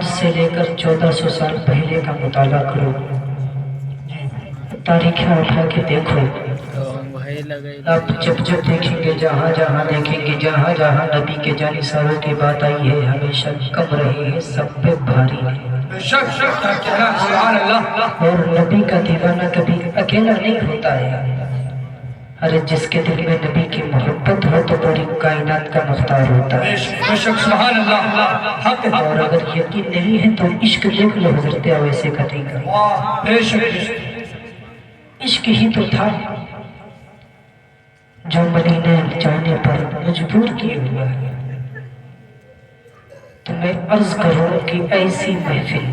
آج سے لے کر 1400 سال پہلے کا مطالعہ کرو، تاریخیں اٹھا کے دیکھو، آپ جب جب دیکھیں گے، جہاں جہاں دیکھیں گے، جہاں جہاں نبی کے جانثاروں کی بات آئی ہے ہمیشہ کم رہی ہے، سب پہ بھاری ہے۔ اور نبی کا دیوانہ کبھی اکیلا نہیں ہوتا ہے، ارے جس کے دل میں نبی کی محبت ہو تو پوری کائنات کا مختار ہوتا ہے۔ اور اگر یقین نہیں ہے تو عشق دیکھ لو حضرت اویس قدری کا، عشق ہی تو تھا جو مدینے جانے پر مجبور کیے ہوا ہے۔ تو میں عرض کروں کہ ایسی محفل،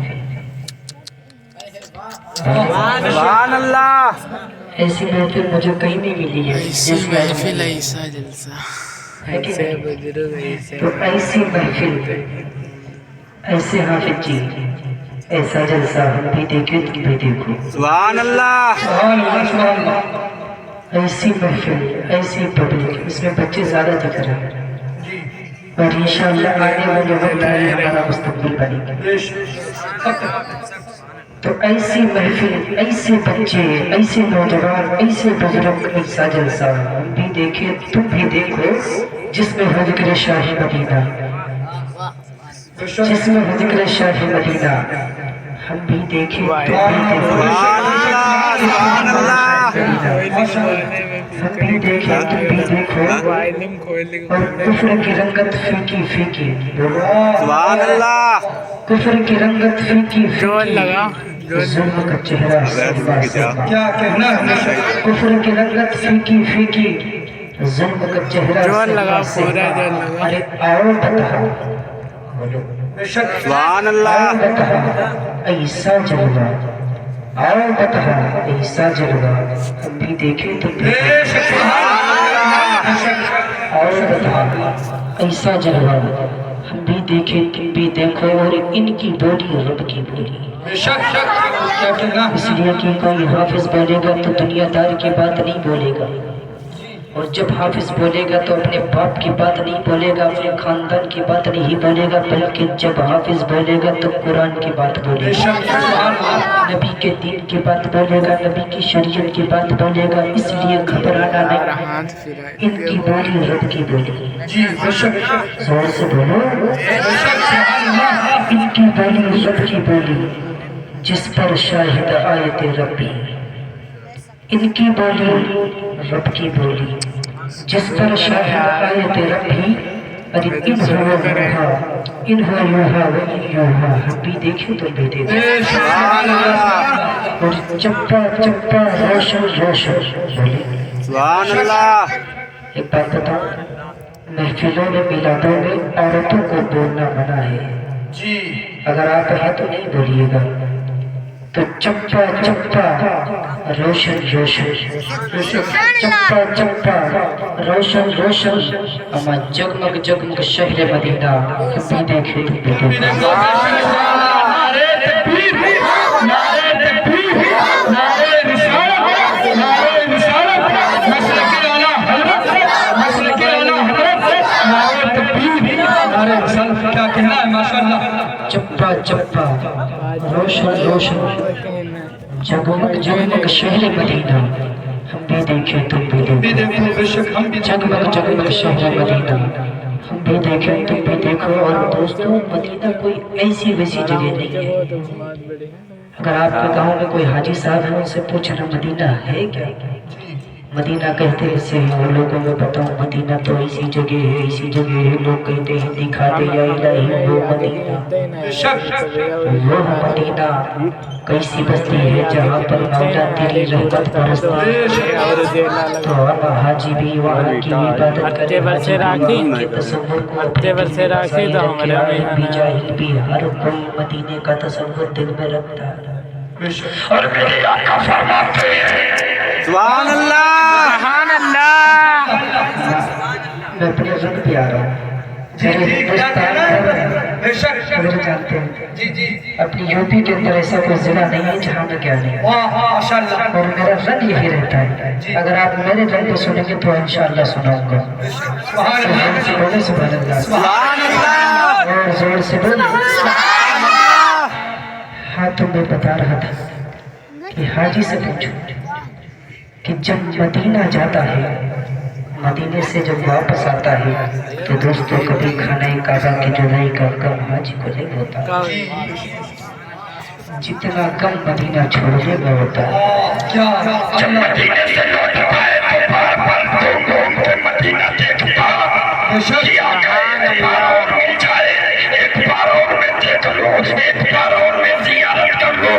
سبحان اللہ، ایسی محفل مجھے کہیں نہیں ملی ہے، ایسی محفل ایسا جلسہ ایسے بزرگ ایسے تو ایسی محفل، ایسے حافظ جی، ایسا جلسہ ہم بھی دیکھیں تم بھی دیکھو۔ سبحان اللہ، ایسی محفل، ایسی پبلک، اس میں بچے زیادہ دکھ رہے ہیں، اور انشاءاللہ آنے والے وقت میں ہمارا مستقبل بنے گا۔ تو ایسی محفل، ایسے بچے، ایسے نوجوان، ایسے بزرگ، ایسا جلسہ ہم بھی دیکھیں تم بھی دیکھو، جس میں ہو ذکر شاہ مدینہ، جس میں ہو ذکر شاہ مدینہ، ہم بھی دیکھیں تم بھی دیکھو، سبحان اللہ، ہم بھی دیکھیں تم بھی دیکھو، اور کفر کی رنگت فیکی فیکی، سبحان اللہ، کفر کی رنگت فیکی فیکی، ظلم کا چہرہ سیدھا سیدھا، کفر کی رنگت فیکی فیکی، ظلم کا چہرہ سیدھا سیدھا، ارے آؤ بتا، سبحان اللہ، بتا ایسا جلوہ، آؤ بتا ایسا جلوہ، ہم بھی دیکھیں تم بھی دیکھو، آؤ بتا ایسا جلوہ، ہم بھی دیکھیں تم بھی دیکھو، اور ان کی بولی رب کی بولی، اس لیے کہ کوئی حافظ بولے گا تو دنیا دار کی بات نہیں بولے گا، اور جب حافظ بولے گا تو اپنے باپ کی بات نہیں بولے گا، اپنے خاندان کی بات نہیں بولے گا، بلکہ جب حافظ بولے گا تو قرآن کی بات بولے گا، نبی کے دین کی بات بولے گا، نبی کی شریعت کی بات بولے گا، اس لیے گھبرانا نہیں، ان کی بولی رب کی بولی، زور سے بولو، ان کی بولی رب کی بولی، جس پر شاہد آیت ربی، ان کی بولی رب کی بولی، جس پر شاہد آیت ربی، ارے ان ہوا یوہا، ان ہوا یوہا و ان یوہا، ہم بھی دیکھیں تو بھی دیکھیں، اور چپا چپا روشن روشن بولے۔ سبحان اللہ، ایک بات بتاؤں، محفلوں میں میلادوں میں عورتوں کو بولنا منع ہے، اگر آپ ہیں تو نہیں بولیے گا، تو چپا چپا روشن روشن، چپا چپا روشن روشن، اما جگمگ جگمگ شہر مدینہ، ہم بھی دیکھیں تم بھی دیکھو، چپا چپا روشن روشن، جگمگ جگمگ شہر مدینہ، ہم بھی دیکھیں تم بھی دیکھو، جگمگ جگمگ شہر مدینہ، ہم بھی دیکھیں تم بھی دیکھو۔ اور دوستوں، مدینہ کوئی ایسی ویسی جگہ نہیں ہے، اگر آپ کے گاؤں میں کوئی حاجی صاحب ہے ان سے پوچھنا مدینہ ہے کیا، مدینہ کہتے ہیں سے وہ لوگوں میں بتاؤں، مدینہ تو ایسی جگہ ہے، ایسی جگہ ہے، لوگ کہتے ہیں دکھاتے یا الہی وہ مدینہ، وہ مدینہ کیسی بستی ہے جہاں پر مولا تیری رحمت برستی ہے، تو ہم حاجی بھی وہاں کی عبادت کریں، حاجی بھی وہاں کے تصور کو اپنے دل میں بسائی رکھے، عالم بھی جاہل بھی ہر کوئی مدینے کا تصور دل میں رکھتا ہے، اور میرے آقا فرماتے ہیں، سبحان اللہ، سبحان اللہ، میں اپنے رب پہ آ رہا ہوں، میرے ہندوستان میں جانتے ہیں اپنی یوپی کے اندر ایسا کوئی ضلع نہیں ہے جہاں میں کیا نہیں، اور میرا رنگ یہی رہتا ہے، اگر آپ میرے رنگ کو سنیں گے تو انشاءاللہ سناؤں گا، زور سے بولے سبحان اللہ، سبحان اللہ، اور زور سے بولے हाँ तो मैं बता रहा था कि हाजी से पूछो कि जब मदीना जाता है, मदीने से जब वापस आता है तो दोस्तों कभी खाना काबा की जुदाई का गम हाजी को नहीं होता, जितना गम मदीना छोड़ने में होता है। जब मदीने से लौटता है तो बार बार घूम के मदीना देखता कि आका एक बार और मिल जाए, एक बार और मैं देख लूं, एक बार और मैं जियारत कर लूं।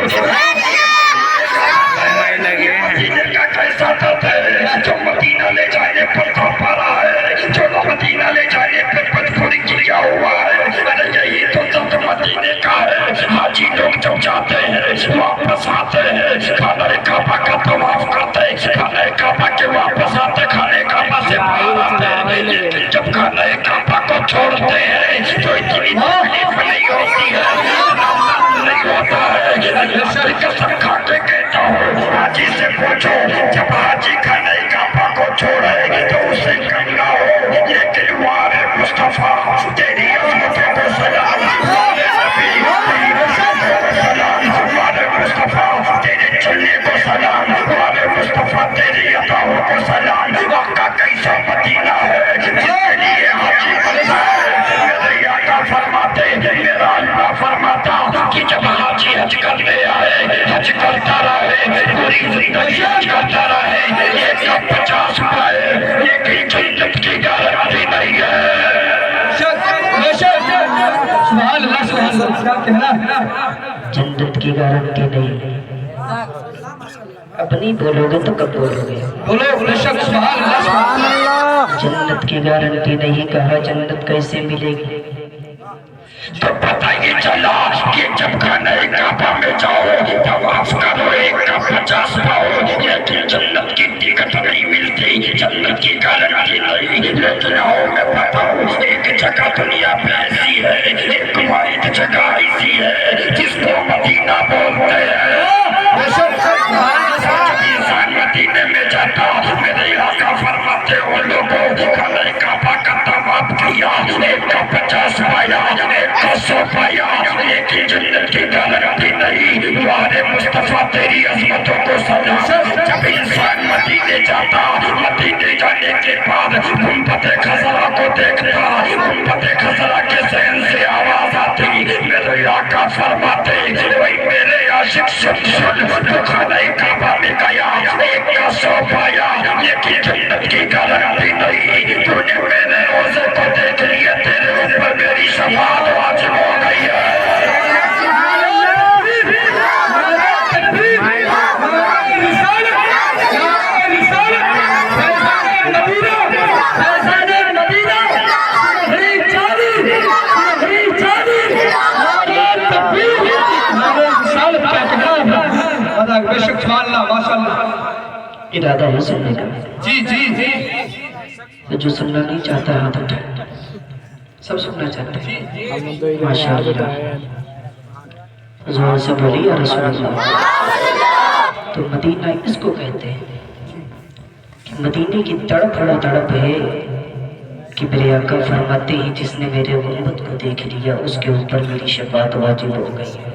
मदीने का कैसा दर्द है जो मदीना ले जाने पर कांपा रहा है, जो मदीना ले जाने पर बदखुरी किया हुआ है। अरे यही तो दर्द मदीने का है। हाजी लोग जब जाते हैं वापस आते हैं, खाना काबा का तवाफ करते हैं, खाना काबा के वापस आते, खाने काबा से बाहर आते हैं, लेकिन जब खाना काबा को छोड़ते हैं तो इतनी तकलीफ नहीं होती है, नहीं होता है। कसम खा के कहता हूँ, हाजी से पूछो जब हाजी खाना काबा को छोड़े तो उसे कहना हो ये किलवार है मुस्तफा तेरी अज़मतों को सलाम, वाले मुस्तफा तेरे चलने को सलाम, वाले मुस्तफा तेरी अताओं को सलाम। आका कैसा मदीना है जिसके लिए हाजी बनता है। मेरे आका फरमाते, मेरा अल्लाह फरमाता कि जब हाजी हज करने आए, हज करता रहे, पूरी जिंदगी हज करता रहे, 150 पाए, लेकिन जन्नत की गारंटी नहीं है। जन्नत की गारंटी नहीं, अपनी बोलोगे तो कब बोलोगे? बोलो जन्नत की गारंटी नहीं, कहा जन्नत कैसे मिलेगी? तो पता ये चला कि जब खाने काबा में जाओ तवाफ करो 150 पाओ, लेकिन जन्नत की टिकट नहीं मिलती, जन्नत की गारंटी नहीं। लेकिन आओ मैं बताऊं, एक जगह दुनिया में ऐसी है, एक वाहिद जगह ऐसी है जिसको मदीना बोलते हैं। इंसान मदीने में जाता, मेरे आका फरमाते हो लोगों खाने काबा का तवाफ किया, 150 पाया, 100 पाया, लेकिन जन्नत की गारंटी नहीं। वाले मुस्तफा तेरी अज़मतों को सलाम। जब इंसान मदीने जाता, मदीने जाने के बाद गुंबद खज़रा को देखता, गुंबद खज़रा के सहन से आवाज आती, मेरे आका फरमाते वही मेरे आशिक सुन तो खाने काबा में गया, 100 पाया, लेकिन जन्नत की गारंटी नहीं। तूने मेरे रोज़े को देख लिया, तेरे ऊपर मेरी शफ़ाअत वाजिब हो गई है। इरादा है सुनने का, जी जी जी, तो जो सुनना नहीं चाहता हाथ उठाए, सब सुनना चाहते हैं। माशाअल्लाह, जोर से बोली या रसूल अल्लाह। तो मदीना इसको कहते हैं कि मदीने की तड़प बड़ा तड़प है कि मेरे आका फरमाते ही जिसने मेरे गुंबद को देख लिया उसके ऊपर मेरी शफाअत वाजिब हो गई है।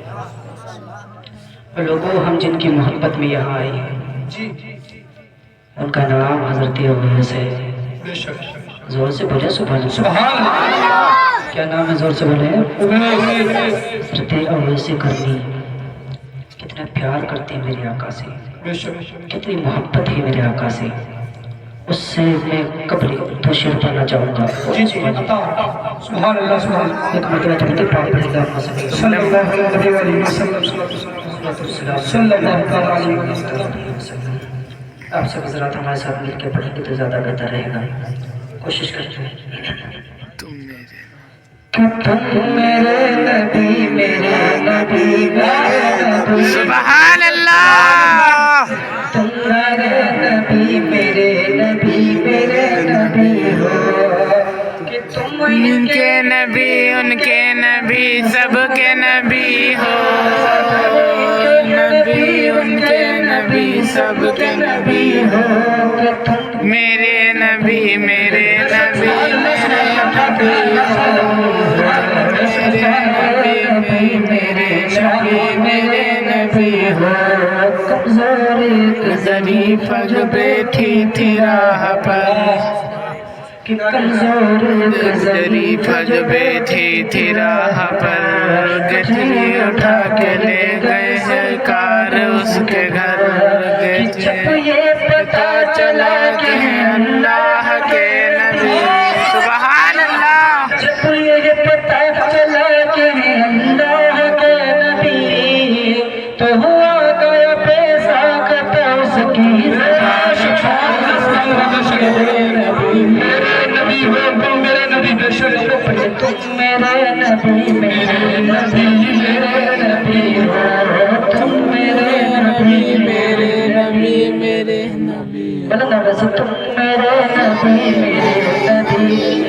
लोगों, हम जिनकी मोहब्बत में यहाँ आए हैं उनका नाम हजरत अवैस है। जोर से बोले सुभान अल्लाह। क्या नाम है? जोर से बोले हजरत अवैस करनी। कितना प्यार करते हैं मेरे आका से, कितनी मोहब्बत है मेरे आका से, उससे मैं कबरी तो शेर पाना चाहूँगा। एक मतलब तो पाक पढ़ेगा आप सब हज़रात हमारे साथ मिल के पढ़ेंगे तो ज़्यादा बेहतर रहेगा। कोशिश करते हैं। तुम मेरे नबी, मेरे नबी, मेरे नबी, सुभान अल्लाह। तुम मेरे नबी, मेरे नबी, मेरे नबी हो कि तुम उनके नबी सबके नबी हो, नबी उनके नबी सबके नबी हो, मेरे नबी मेरे नबी मेरे नबी हो, मेरे नबी मेरे नबी मेरे ظریفہ جو بیٹھی تھی راہ پر کہ کمزور ظریفہ جو بیٹھی تھی راہ پر گٹھلی اٹھا کے لے گئے ہیں کار اس کے گھر جب یہ پتا چلا کہ اللہ کے نبی سبحان اللہ جب یہ پتا چلا کہ اللہ کے نبی تو ہوا گیا پیسہ کتا اس کی میرے نبی ہو تم میرے نبی بے شک تم میرے نبی میرے نبی میرے نبی ہو تم میرے نبی میرے نبی میرے نبی بلند آواز سے تم میرے نبی میرے نبی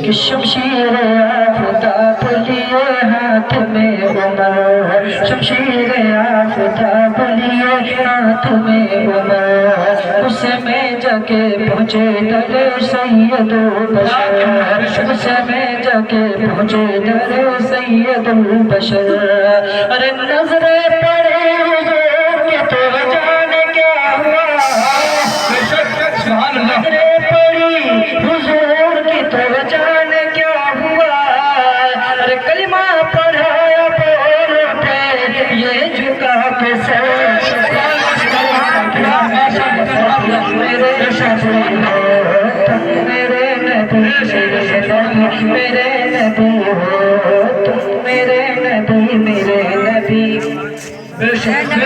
کہ شمشیر آفتاب لیے ہاتھ میں عمر شمشیر آفتاب لیے ہاتھ میں عمر اسے میں جا کے پہنچے در سید البشر اسے میں جا کے پہنچے در سید البشر ارے نظریں پڑے حضور کہ تو جانے کیا ہوا نظریں پڑی حضور کی تو جانے کیا ہوا ارے کلمہ پڑھایا بول اٹھے یہ جھکا کے سر میرے شفیع ہو تم میرے نبی میرے نبی ہو تم میرے نبی میرے نبی بے شک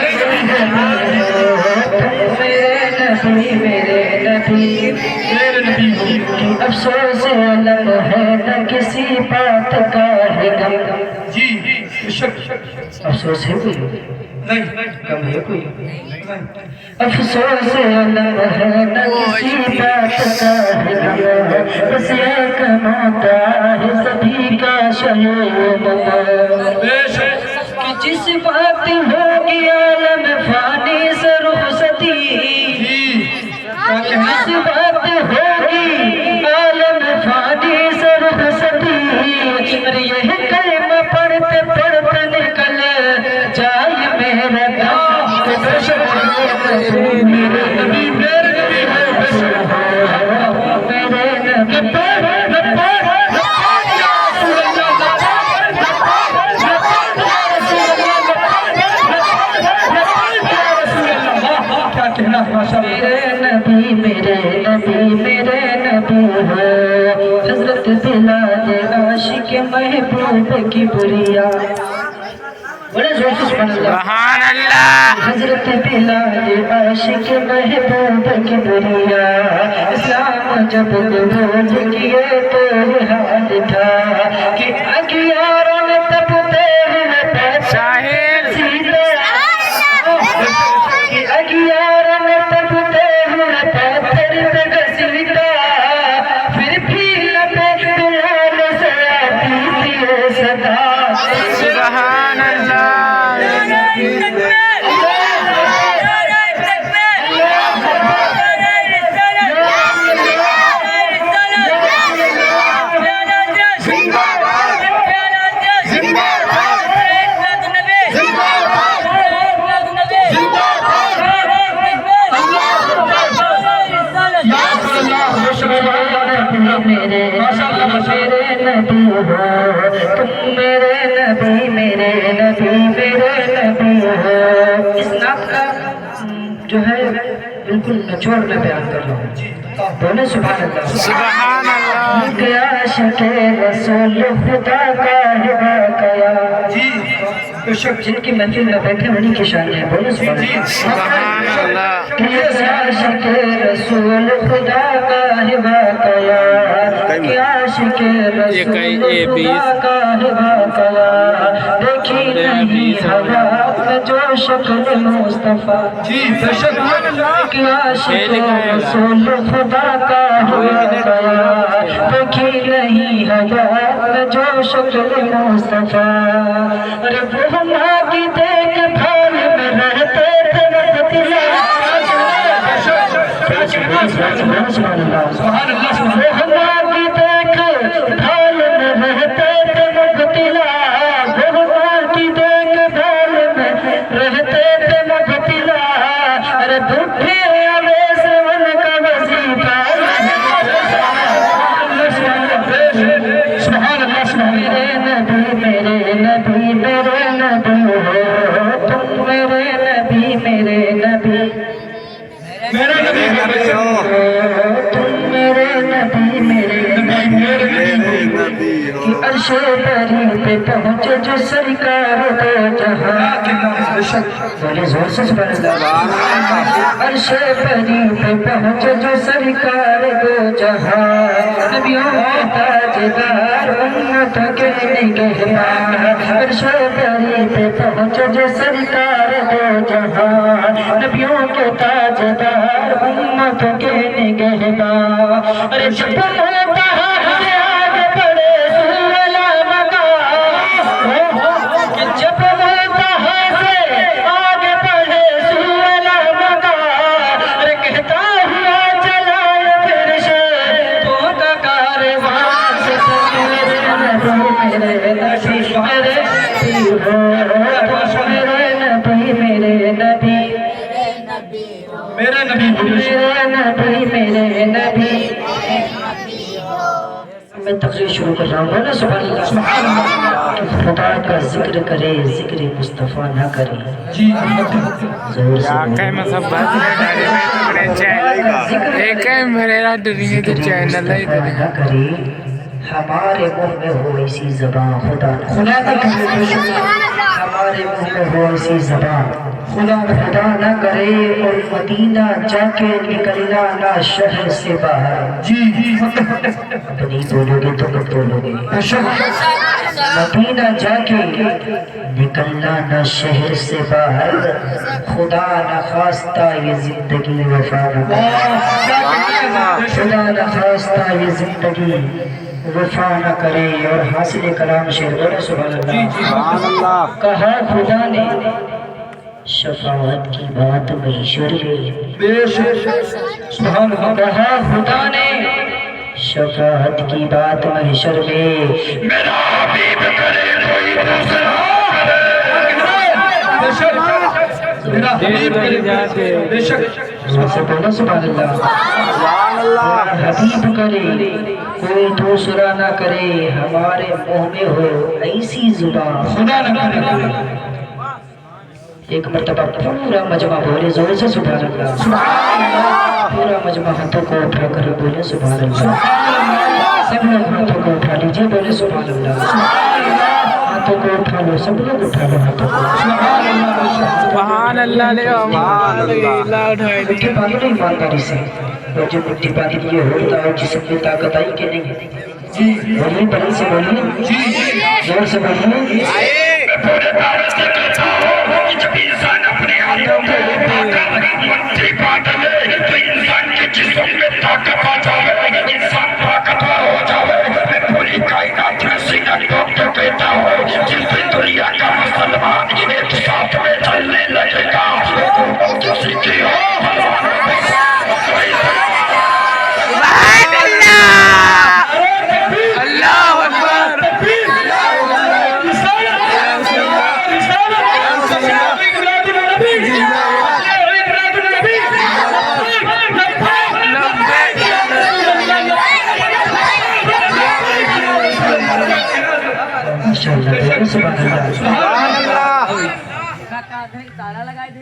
میرے نبی میرے نبی کی افسوس علم ہے نہ کسی بات کا ہے غم جی بے شک افسوس ہے کوئی نہیں غم ہے کوئی افسوس علم ہے نہ کسی بات کا ہے غم بس ایک موتا ہے سبھی کا شہید بے شک کہ جس بات ہوگی عالم فانی سے رخصتی جس بات ہوگی عالم فانی سے رخصتی اور یہ کلمہ پڑھتے پڑھتے نکل جائے میرا دم بے شک میرے نبی میرے نبی میرے نبی میرے نبی میرے نبی میرے نبی ہو حضرت بلال عاشق محبوب کی بریا بڑے زور سے سبحان اللہ سبحان اللہ حضرت بلال عاشق محبوب کی بریا اسلام جب قبول کیے تو یہ حال تھا کہ اگیاروں نے تب تیرے شاہد کہ اگیاروں نے تب تیرے پتھر پہ گھسیٹا پھر بھی لبے بلال سے آتی تھی یہ صدا سبحان اللہ میرے نبی ہو تم میرے نبی میرے نبی میرے نبی ہو اس نعت کا جو ہے بالکل نچوڑ میں بیان کر رہا ہوں بولے سبحان اللہ سبحان اللہ کہ عاشق رسول خدا کا ہے واقعہ جی بے شک جن کی محفل میں بیٹھے انہی کی شان ہے بولے سبحان اللہ سبحان اللہ کہ عاشق رسول خدا کا ہے واقعہ کہ عاشق رسول خدا کا ہے واقعہ دیکھی نہیں ہوا میں جو شکل مصطفیٰ جی بے شک کہ عاشق رسول خدا کا ہے واقعہ دیکھی نہیں ہوا میں جو شکل مصطفیٰ ارے وہ ماں کی دیکھ بھال میں رہتے تھے نبتلا سبحان اللہ وہ ماں کی دیکھ بھال میں رہتے تھے نبتلا وہ ماں کی دیکھ بھال میں رہتے تھے نبتلا بھٹے اویس ون کا وظیفہ سبحان اللہ میرے نبی میرے نبی میرے نبی ہو تم میرے نبی میرے نبی میرے نبی ہو تم میرے نبی میرے نبی کہ عرش بری پہ پہنچے جو سرکار دو جہاں بولے زور سے سبحان اللہ عرش بری پہ پہنچے جو سرکار دو جہاں نبیوں کے تاجدار امتوں کے نگہبان عرش بری پہ پہنچے جو سرکار دو جہاں نبیوں کے تاجدار امتوں کے نگہبان ارے جب ہوتا ہے آگے بڑھے سولا مقام جب ہوتا ہے سے آگے بڑھے سولا مقام ارے کہتا ہوا چلا پھر سے تو کا کاروان سے میرے نبی میرے نبی میرے نبی میرے نبی میرے نبی میرے نبی میں تقریر شروع کر رہا ہوں بولے سبحان اللہ خدا کا ذکر کرے ذکر مصطفیٰ نہ کرے زور سے نہ کرے ہمارے منہ میں ہو ایسی زبان خدا خدا نہ کرے ہمارے منہ میں ہو ایسی زبان خدا نہ کرے اور مدینہ جا کے نکلنا نہ شہر سے باہر اپنی بولو گے تو کب بولو گے مدینہ جا کے نکلنا نہ شہر سے باہر خدا نہ خواستہ یہ زندگی وفا نہ کرے خدا نہ خواستہ یہ زندگی وفا نہ کرے اور حاصل کلام شعر بولے سبحان اللہ کہا خدا نے شفاعت کی بات محشر میں سبحان اللہ کہا خدا نے شفاعت کی بات محشر میں میرا حبیب کرے کوئی دوسرا میرا حبیب کرے بے شک بولو سبحان اللہ حبیب کرے کوئی دوسرا نہ کرے ہمارے منہ میں ہو ایسی زبان خدا نہ کرے ایک مرتبہ پورا مجمع بولے زور سے سبحان اللہ پورا مجمع ہاتھوں کو اٹھا کر بولے سبحان اللہ سب لوگ ہاتھوں کو اٹھا لیجئے بولے سبحان اللہ ہاتھوں کو اٹھا لو سب لوگ اٹھا لو ہاتھوں کو سبحان اللہ مٹھی باندھ لو ایمانداری سے اور جو مٹھی باندھ لیے ہوتا ہے جسم میں طاقت آئی کہ نہیں بولیے بڑی سے بولیے زور سے بولیے پورے دعوت سے کہتا ہوں جب انسان اپنے ہاتھوں کو مٹھی باندھ لے تو انسان کے جسم میں طاقت آ جاوے انسان طاقتور ہو جاوے میں پوری کائنات میں سینہ ٹوک تو کہتا ہوں جس دن دنیا کا مسلمان ایک ساتھ میں چلنے لگے گا کسی کی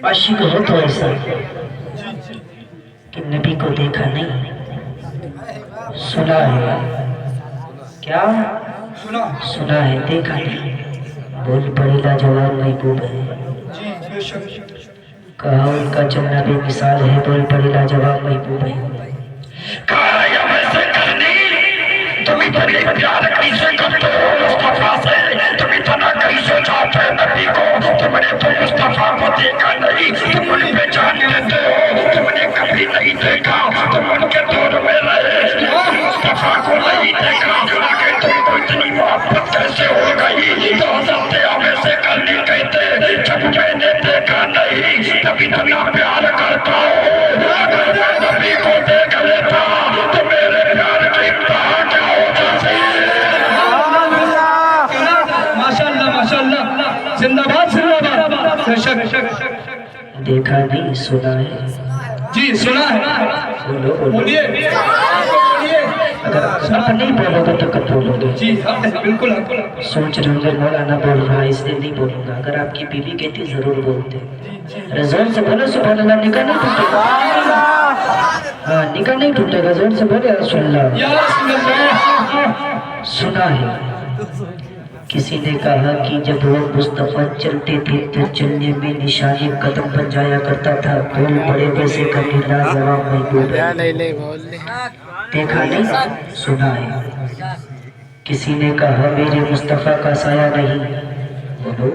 عاشق ہو تو ایسا کہ نبی کو دیکھا نہیں سنا ہے کیا سنا ہے دیکھا نہیں بول پڑی لاجواب محبوب ہے کہا ان کا چلنا بے مثال ہے بول پڑی لاجواب محبوب ہے کہا یا ویسے کرنی تم اتنے پیار کیسے کرتے ہو مصطفیٰ سے تم اتنا کیسے چاہتے نبی کو تم نے تو مصطفیٰ کو دیکھا نہیں تم ان پہ جان دیتے ہو تم نے کبھی نہیں دیکھا تم ان کے دور میں رہے مصطفیٰ کو نہیں دیکھا آگے تم کو اتنی محبت کیسے ہو گئی تو حضرت ویسے کرنی کہتے جب میں نے دیکھا نہیں تب اتنا پیار کرتا ہوں اگر میں نبی کو دیکھ لیتا تو میرے پیار کی انتہا کیا ہو جاتی دیکھا نہیں سنا ہے जी सुना है बोलो बोलो बोलिए अगर आप नहीं बोलोगे तो कब बोलोगे जी हम बिल्कुल सोच रहे होंगे मौलाना बोल रहा है इसलिए नहीं बोलूंगा अगर आपकी बीवी कहती जरूर बोलते अरे जोर से बोलो सुभान अल्लाह निकाह नहीं टूटेगा हाँ निकाह नहीं टूटेगा जोर से बोले रसूलुल्लाह या रसूलल्लाह सुना है किसी ने कहा कि जब वो मुस्तफा चलते थे तो चलने में निशानी कदम बन जाया करता था बोल बड़े वैसे कभी लाजवाब महबूब है देखा नहीं सुना है किसी ने कहा मेरे मुस्तफा का साया नहीं बोलो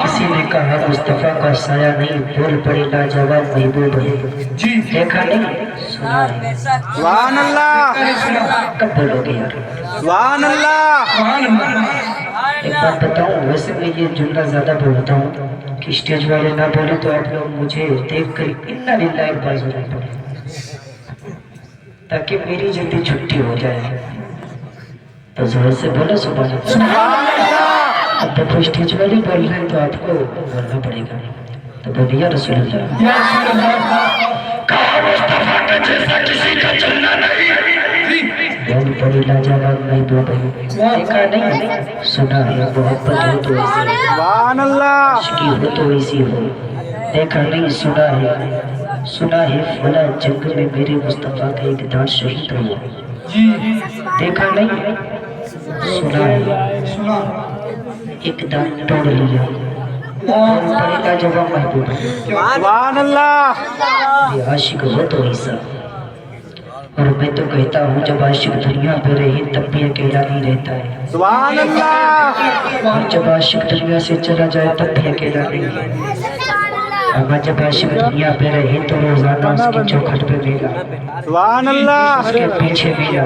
किसी ने कहा मुस्तफा का साया नहीं बोल बड़े लाजवाब महबूब है जी देखा नहीं सुना है सुभान अल्लाह कब बोलोगे यार सुभान अल्लाह एक बात बताऊं वैसे मैं ये जुमला ज्यादा बोलता हूँ कि स्टेज वाले ना बोले तो आप लोग मुझे देख कर इन्ना लिल्लाह एक बार जरूर बोले ताकि मेरी जल्दी छुट्टी हो जाए तो जोर से बोलो सुभान अल्लाह अब देखो स्टेज वाले बोल रहे हैं तो आपको बोलना पड़ेगा तो बोलिए रसूलुल्लाह या रसूलल्लाह कहा मुस्तफा के जैसा किसी का चलना नहीं बोल बड़ी लाजवाब महबूब है देखा नहीं सुना है मोहब्बत हो तो ऐसी सुभान अल्लाह इश्की हो तो ऐसी हो देखा नहीं सुना है फला जंग में मेरे मुस्तफा का एक दांत शहीद हुआ जी देखा नहीं सुना है सुना एक दांत तोड़ लिया और बड़ी लाजवाब महबूब है सुभान अल्लाह ये आशिक हो तो ऐसा और मैं तो कहता हूँ जब आशिक दुनिया पे रहे तब भी अकेला नहीं रहता है सुभान अल्लाह और जब आशिक दुनिया से चला जाए तब भी अकेला नहीं है अगर जब आशिक दुनिया पे रहे तो रोजाना उसकी चौखट पे मेला सुभान अल्लाह उसके पीछे मेला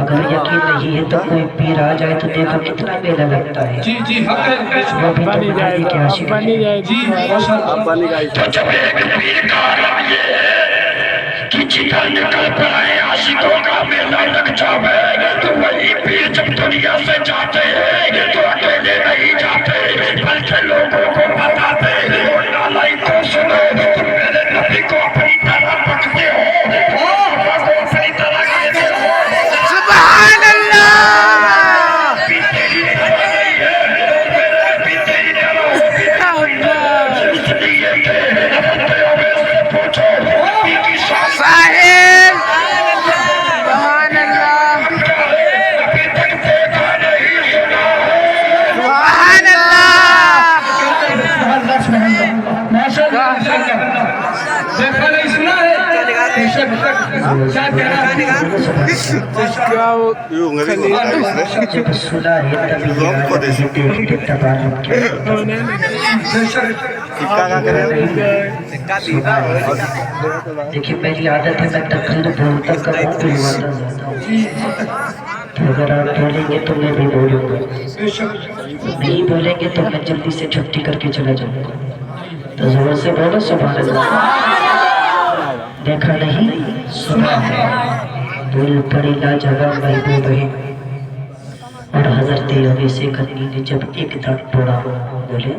अगर यकीन नहीं है तो कोई पीर आ जाए तो देखो कितना मेला लगता है जी जी हक है वो भी तो बताइए कि आशिक है। जी माशाअल्लाह तो जब एक पीर का आलम ये है कि जिधर निकल पर आए आशिकों का मेला लग जावे तो वही पीर जब दुनिया से जाते हैं तो अकेले नहीं जाते बल्कि लोगों को बताते और नालाई को सुनो तुम मेरे नबी को अपनी तरह पकड़ते हो को अपनी तरह कहते हो सुभान अल्लाह भी तेरी तरह नहीं है मेरे भी तेरी तरह हो इसलिए कि बंदों में से पूछो नबी की शान साहिब सुभान अल्लाह अभी तक देखा नहीं सुना सुभान अल्लाह देखा नहीं सुना है क्या कह रहा है क्या वो जब सुना है तभी ये आदत है देखते तबालुम क्या देखिए मेरी आदत है मैं तकरीर बोलता कम हूँ बुलवाता ज्यादा हूँ तो अगर आप बोलेंगे तो मैं भी बोलूँगा नहीं बोलेंगे तो मैं जल्दी से छुट्टी करके चला जाऊँगा तो जोर से बोलो सुभान अल्लाह देखा नहीं सुना है बोल पड़ी लाजवाब महबूब है और हजरत अवैसे करनी ने जब एक दांत तोड़ा बोले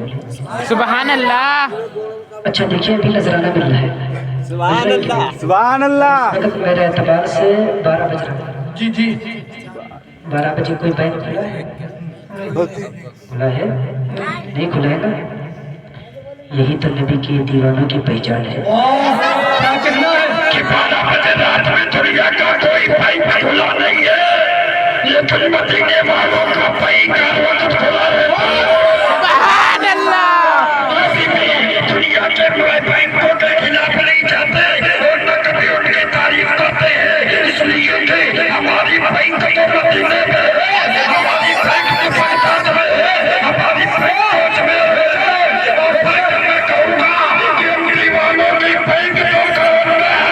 सुभान अल्लाह अच्छा देखिए अभी नजराना मिल रहा है सुभान अल्लाह सुभान अल्लाह मतलब मेरे एतबार से 12 बज रहा है जी जी 12 बजे कोई बैंक खुला है नहीं खुला है ना यही तो नबी के दीवानों की पहचान है क्या कहना है कि 12 बजे रात में दुनिया का कोई भाई खुला नहीं है लेकिन मदीने वालों का भाई का वक्त खुला रहता है सुभान अल्लाह अभी भी दुनिया के बड़े बैंकों के खिलाफ नहीं जाते और न कभी उनकी तारीफ करते हैं इसलिए कि हमारी बैंक तो मदीने में है हमारी बैंक की पहचान में है हमारी बैंक सोच में है और बैंक में कहूँगा कि उंगली वालों की बैंक तो कौन है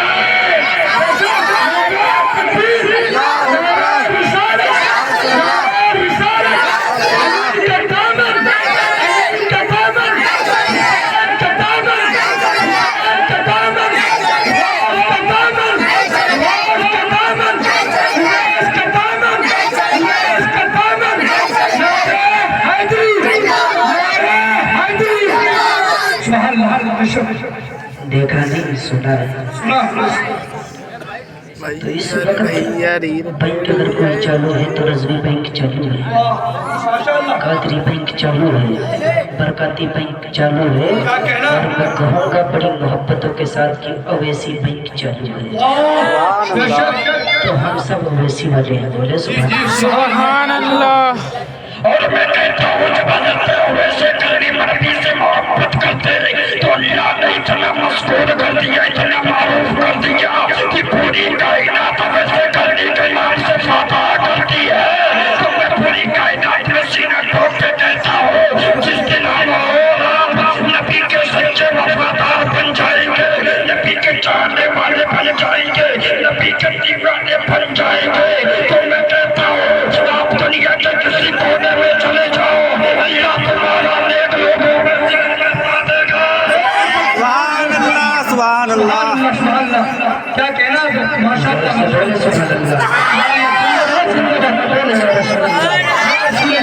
دیکھا نہیں سنا ہے تو اس وقت بینک اگر کوئی چالو ہے تو رضوی بینک چالو ہے، قادری بینک چالو ہے، برکاتی بینک چالو ہے، اور میں کہوں گا بڑی محبتوں کے ساتھ کہ اویسی بینک چالو ہے۔ تو ہم سب اویسی والے ہیں، بولے سبحان اللہ۔ اور میں کہتا ہوں جب حضرت ویسے کرنی مربی سے محبت کرتے تو اللہ نے اتنا مذکور کر دیا، اتنا معروف کر دیا کہ پوری کائنات ویسے کرنی کے نام سے فاتحہ کرتی ہے۔ تو میں پوری کائنات میں سینہ ٹھوک کے کہتا ہوں جس دن ہم اور آپ نبی کے سچے وفادار بن جائیں گے، نبی کے چاہنے والے بن جائیں گے، نبی کے دیوانے بن جائیں گے، تو میں کہتا ہوں آپ دنیا کے کسی کونے میں چلے جاؤ، اللہ تمہارا نیک لوگوں میں ذکر کروا دے گا۔ سبحان اللہ سبحان اللہ۔ کیا کہنا ہے ماشاء اللہ یا رسول اللہ یا رسول اللہ یا رسول اللہ چلیے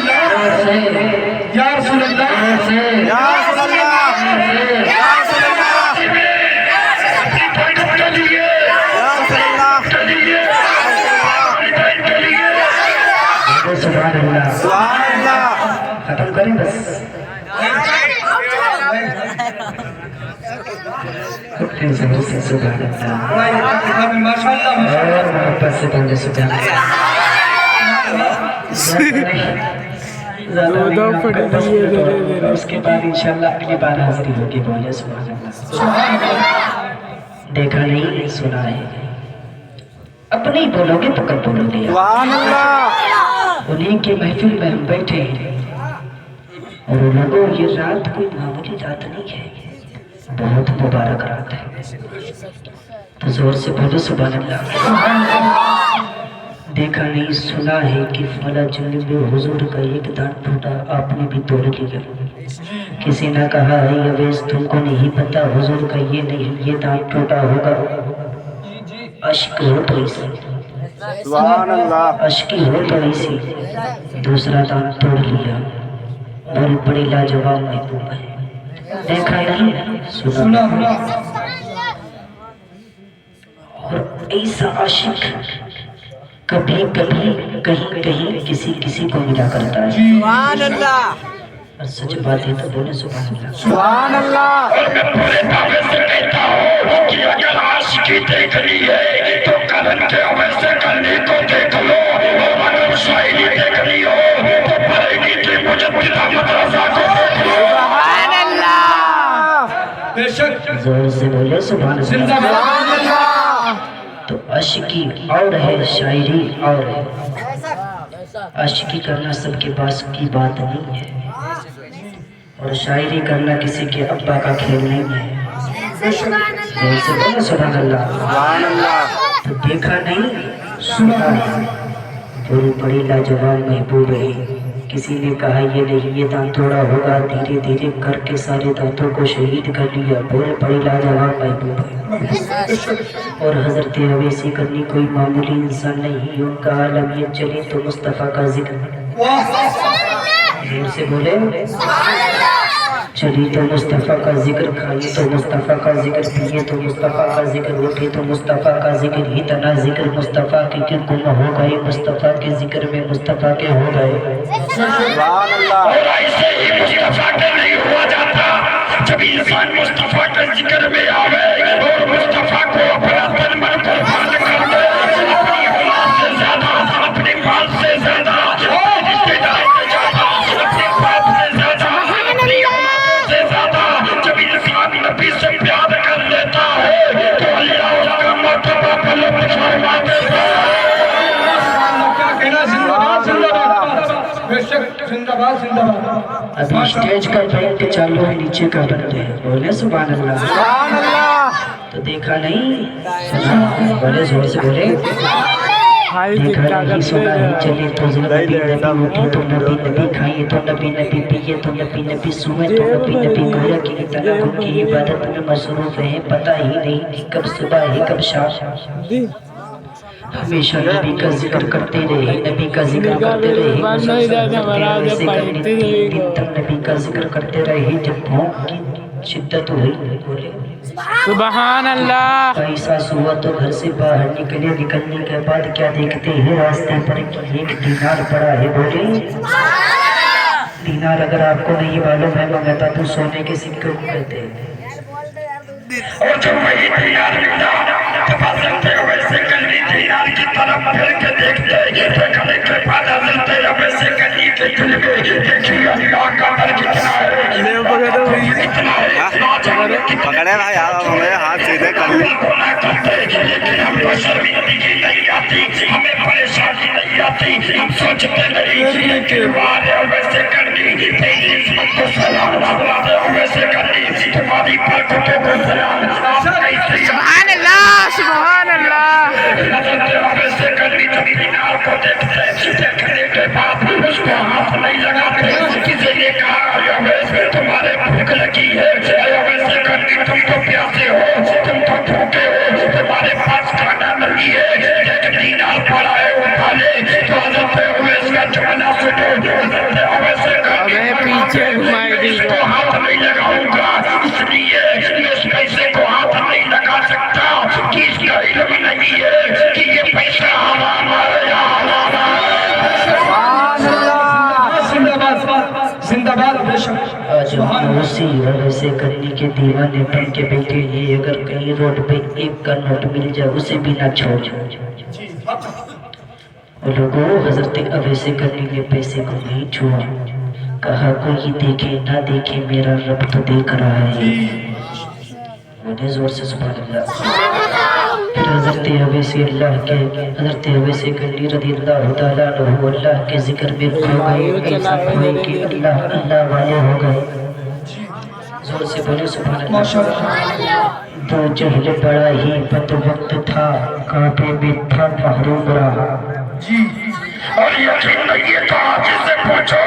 یا رسول اللہ سبحان اللہ، سبحان اللہ۔ ختم کریں بس۔ سبحان اللہ، ماشاء اللہ اور محبت سے بولے سبحان اللہ۔ اس کے بعد انشاءاللہ اگلی بار حاضری ہوگی، بولے سبحان اللہ۔ دیکھا نہیں سنا ہے، اب نہیں بولو گے تو کب بولو گے؟ سبحان اللہ۔ انہیں کی محفل میں ہم بیٹھے ہیں اور لوگوں یہ رات کوئی معمولی رات نہیں ہے، بہت مبارک رات ہے، تو زور سے بولو سبحان اللہ۔ دیکھا نہیں سنا ہے کہ فلاں جنگ میں حضور کا ایک دانت ٹوٹا، آپ نے بھی توڑ لیا۔ کسی نے کہا ہے اویس تم کو نہیں پتا حضور کا یہ نہیں یہ دانت ٹوٹا ہوگا، عشق ہو تو اسی، سبحان اللہ۔ عشقی ہو تو اسی، دوسرا دانت توڑ لیا، بڑی بڑی لاجواب محبوب ہے۔ دیکھا نہیں سنا، اور ایسا عاشق کبھی کبھی کہیں کہیں کسی کو ملا کرتا ہے، سبحان اللہ اور سچ بات ہے تو بولے سبحان اللہ۔ سبحان اللہ۔ اور میں پورے دعوے سے کہتا ہوں کہ اگر عاشقی دیکھنی ہے تو کرن کے ویسے کرنی کو دیکھ لو، اور اگر شاعری دیکھنی ہو تو بریلی کے مجددہ مدرسہ کو دیکھ لو۔ سبحان اللہ۔ بے شک زور سے بولے سبحان اللہ۔ سبحان اللہ۔ تو عاشقی اور ہے، شاعری اور ہے۔ عاشقی کرنا سب کے پاس کی بات نہیں ہے، اور شاعری کرنا کسی کے ابا کا کھیل نہیں ہے۔ زور سے بولے سبحان اللہ۔ سبحان اللہ۔ تو دیکھا نہیں سنا ہے، بڑی بڑی لاجواب محبوب ہے۔ کسی نے کہا یہ نہیں یہ دانت توڑا ہوگا، دھیرے دھیرے کر کے سارے دانتوں کو شہید کر لیا، بڑے بڑی لاجواب محبوب ہے۔ اور حضرت اویسی کرنی کوئی معمولی انسان نہیں، ان کا عالم یہ چلے تو مصطفیٰ کا ذکر، زور سے بولے چلی تو مصطفیٰ کا ذکر، کھائیے تو مصطفیٰ کا ذکر، پیئے تو مصطفیٰ کا ذکر، اٹھے تو مصطفیٰ کا ذکر، اتنا ذکر مصطفیٰ کے کہ گم ہو گئے، مصطفیٰ کے ذکر میں مصطفیٰ کے ہو گئے۔ سبحان اللہ۔ اور ایسے ہی مصطفیٰ کے نہیں ہوا جاتا، جب انسان مصطفیٰ کے ذکر میں آوے اور مصطفیٰ کو اپنا تن من قربان کر دے، اپنی اولاد سے زیادہ، اپنی مال سے زیادہ، اپنے رشتے دار سے زیادہ، اپنے باپ سے زیادہ، اپنی اولاد سے زیادہ، جب انسان نبی سے پیار کر لیتا ہے تو اللہ اس کا مرتبہ بلند فرما دیتا ہے۔ کیا کہنا، زندہ باد زندہ باد، بے شک زندہ باد زندہ باد۔ ابھی اسٹیج کا بینک چالو ہے، نیچے کا بنتے ہیں، بولے سبحان اللہ۔ سبحان اللہ۔ تو دیکھا نہیں سنا، بولے زور سے بولے دیکھا نہیں سنا ہے، چلے تو نبی نبی اٹھے تو نبی نبی کھائیے تو نبی نبی پیئے تو نبی نبی سوئے تو نبی نبی گویا کی طرح ان کی عبادت میں مصروف ہیں، پتہ ہی نہیں کہ کب صبح ہے کب شام، ہمیشہ نبی کا ذکر کرتے رہے، نبی کا ذکر کرتے رہے، ویسے کرنے 3 دن تک نبی کا ذکر کرتے رہے، جب بھوک کی شدت ہوئی بولے سبحان اللہ. احساس ہوا تو گھر سے باہر نکلے. نکلنے کے بعد کیا دیکھتے ہیں راستے پر کہ ایک دینار پڑا ہے. بولے دینار اگر آپ کو نہیں معلوم ہے منگتا تو سونے کے سکے کو کہتے ہیں. اور جب وہی دینار ملا تو حضرت اویس کرنی دینار کی طرف پھر کے دیکھتے تو کھڑے کے بعد حضرت اویس کرنی کے دل میں دیکھیے اللہ کا در کتنا ہے کتنا ہے. پکڑے بھائی ہمیں ہاتھ سیدھے کر لیں. لیکن ہم کو شرمندگی نہیں آتی, ہمیں پریشانی نہیں آتی, ہم سوچتے نہیں کہ والے اویس کرنی تیری عصمت کو سلام, والے اویس کرنی تمہاری برکتوں کو سلام. سبحان اللہ. سبحان اللہ. حضرت اویس کرنی جب دینار کو دیکھتے دیکھنے کے بعد اس کو ہاتھ نہیں لگاتے. کسی نے کہا اویس تمہارے بھوک لگی ہے, اویس کرنی تم تو پیاسے ہو, تم تو بھوکے ہو, تمہارے پاس کھانا نہیں ہے, ایک دینار پڑا ہے اٹھا لے. تو حضرت اویس کا جملہ سنو, حضرت اویس ابے پیچھے گھمائی دی. اس کو ہاتھ نہیں لگاؤں گا اس لیے اس پیسے کو ہاتھ نہیں لگا سکتا کہ اس کا علم نہیں ہے کہ یہ پیسہ حرام ہے یا حلال ہے. زندہ باد بے شک. آج ہم اسی ویسے کرنے کے دیوانے بن کے بیٹھے ہیں. اگر کہیں روڈ پہ ایک کا نوٹ مل جائے اسے بھی نہ چھوڑ. اور لوگوں حضرت اویس کرنی نے پیسے کو نہیں چھوڑا. کہا کوئی دیکھے نہ دیکھے میرا رب تو دیکھ رہا ہے. بولے زور سے سبحان اللہ. پھر حضرت اویس اللہ کے حضرت اویس کرنی رضی اللہ تعالیٰ عنہ اللہ کے ذکر میں کھو گئے. ایسا کھوئے کہ اللہ اللہ والے ہو گئے. زور سے بولے سبحان اللہ. دو جہل بڑا ہی بد وقت تھا, کعبے میں تھا محروم رہا. اور یقین نہیں تھا جسے پوچھو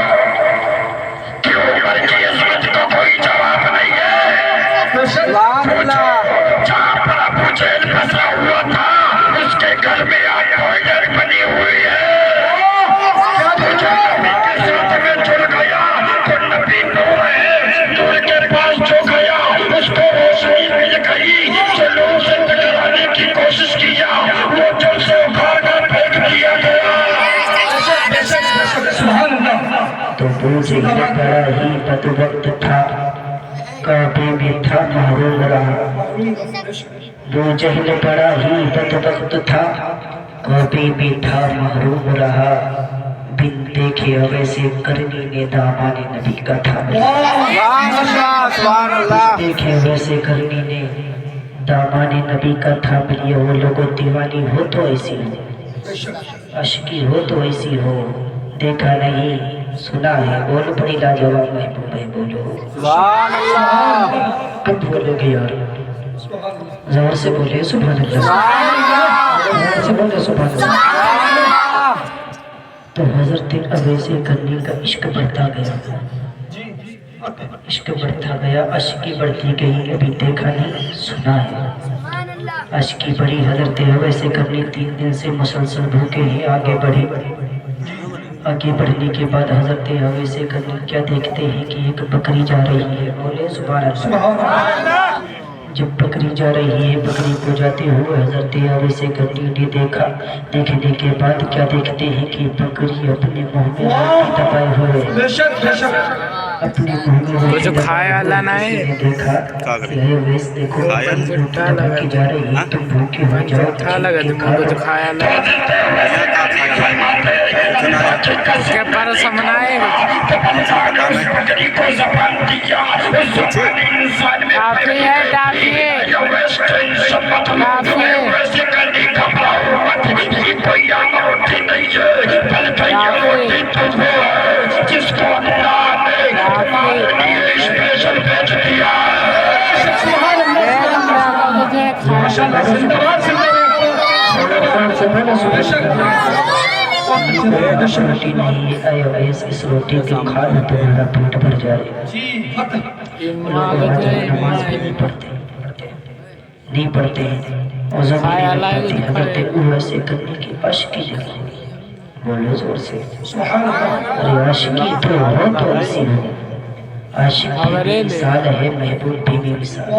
کہ عمر کی عظمت کا کوئی جواب نہیں ہے. پوچھو جہاں پر ابو جہل پھنسا ہوا تھا اس کے گھر میں آج کوئلر بنی ہوئی ہے. پوچھو نبی کے ساتھ میں جڑ گیا تو نبی نور ہے, نور کے پاس جو گیا اس کو روشنی مل گئی. جو لوگ سے ٹکرانے کی کوشش کیا وہ جل سے اکھاڑ کر پھینک دیا گیا. تو وہ جہل بڑا ہی بد وقت تھا, کعبے میں تھا محروم رہا. وہ جہل بڑا ہی بد وقت تھا, کعبے میں تھا محروم رہا. بن دیکھے اویس کرنی نے دامان نبی کا تھا. دیکھے اویس کرنی نے دامان نبی کا تھا. ملیے وہ لوگوں دیوانی ہو تو ایسی ہو, عاشقی ہو تو ایسی ہو. دیکھا نہیں سنا ہے, بولو بڑی لاجواب محبوب ہے. بولو کب بولو گے یار, زور سے بولے سبحان اللہ. زور سے بولے سبحان اللہ. تو حضرت اویس کرنی کا عشق بڑھتا گیا, عشق بڑھتا گیا, عشقی بڑھتی گئی. ابھی دیکھا نہیں سنا ہے, عشقی بڑھی. حضرت اویس کرنی 3 دن سے مسلسل بھوکے ہیں. آگے بڑھے, آگے بڑھنے کے بعد حضرت اویس کرنی کیا دیکھتے ہیں کہ ایک بکری جا رہی ہے. بولے سبحان اللہ. جب بکری جا رہی ہے, بکری کو جاتے ہوئے حضرت اویس کرنی نے دیکھا. دیکھنے کے بعد کیا دیکھتے ہیں کہ بکری اپنے منہ میں روٹی دبائے ہوئے, اپنے منہ میں روٹی دبائے ہوئے. دیکھا کہ اویس دیکھو بکری روٹی دبا کے جا رہی ہے, تم بھوکے ہو جاؤ, اس کے پر سمنائے بکری کو زبان دیا, اس زبان انسان میں کافی ہے, کافی ہے. جس کو اللہ نے تمہارے لیے اسپیشل بھیج دیا. روٹی نہیں اے اویس, اس روٹی کو کھا لو تمہارا پیٹ بھر جائے. نماز بھی نہیں پڑھتے نہیں پڑھتے ہیں, وضو بھی نہیں پڑھتے. حضرت اویس کرنی کی عاشقی دیکھو. بولو زور سے. ارے عاشقی تو ہو تو ایسی ہو, عاشق بھی مثال ہے, محبوب بھی مثال.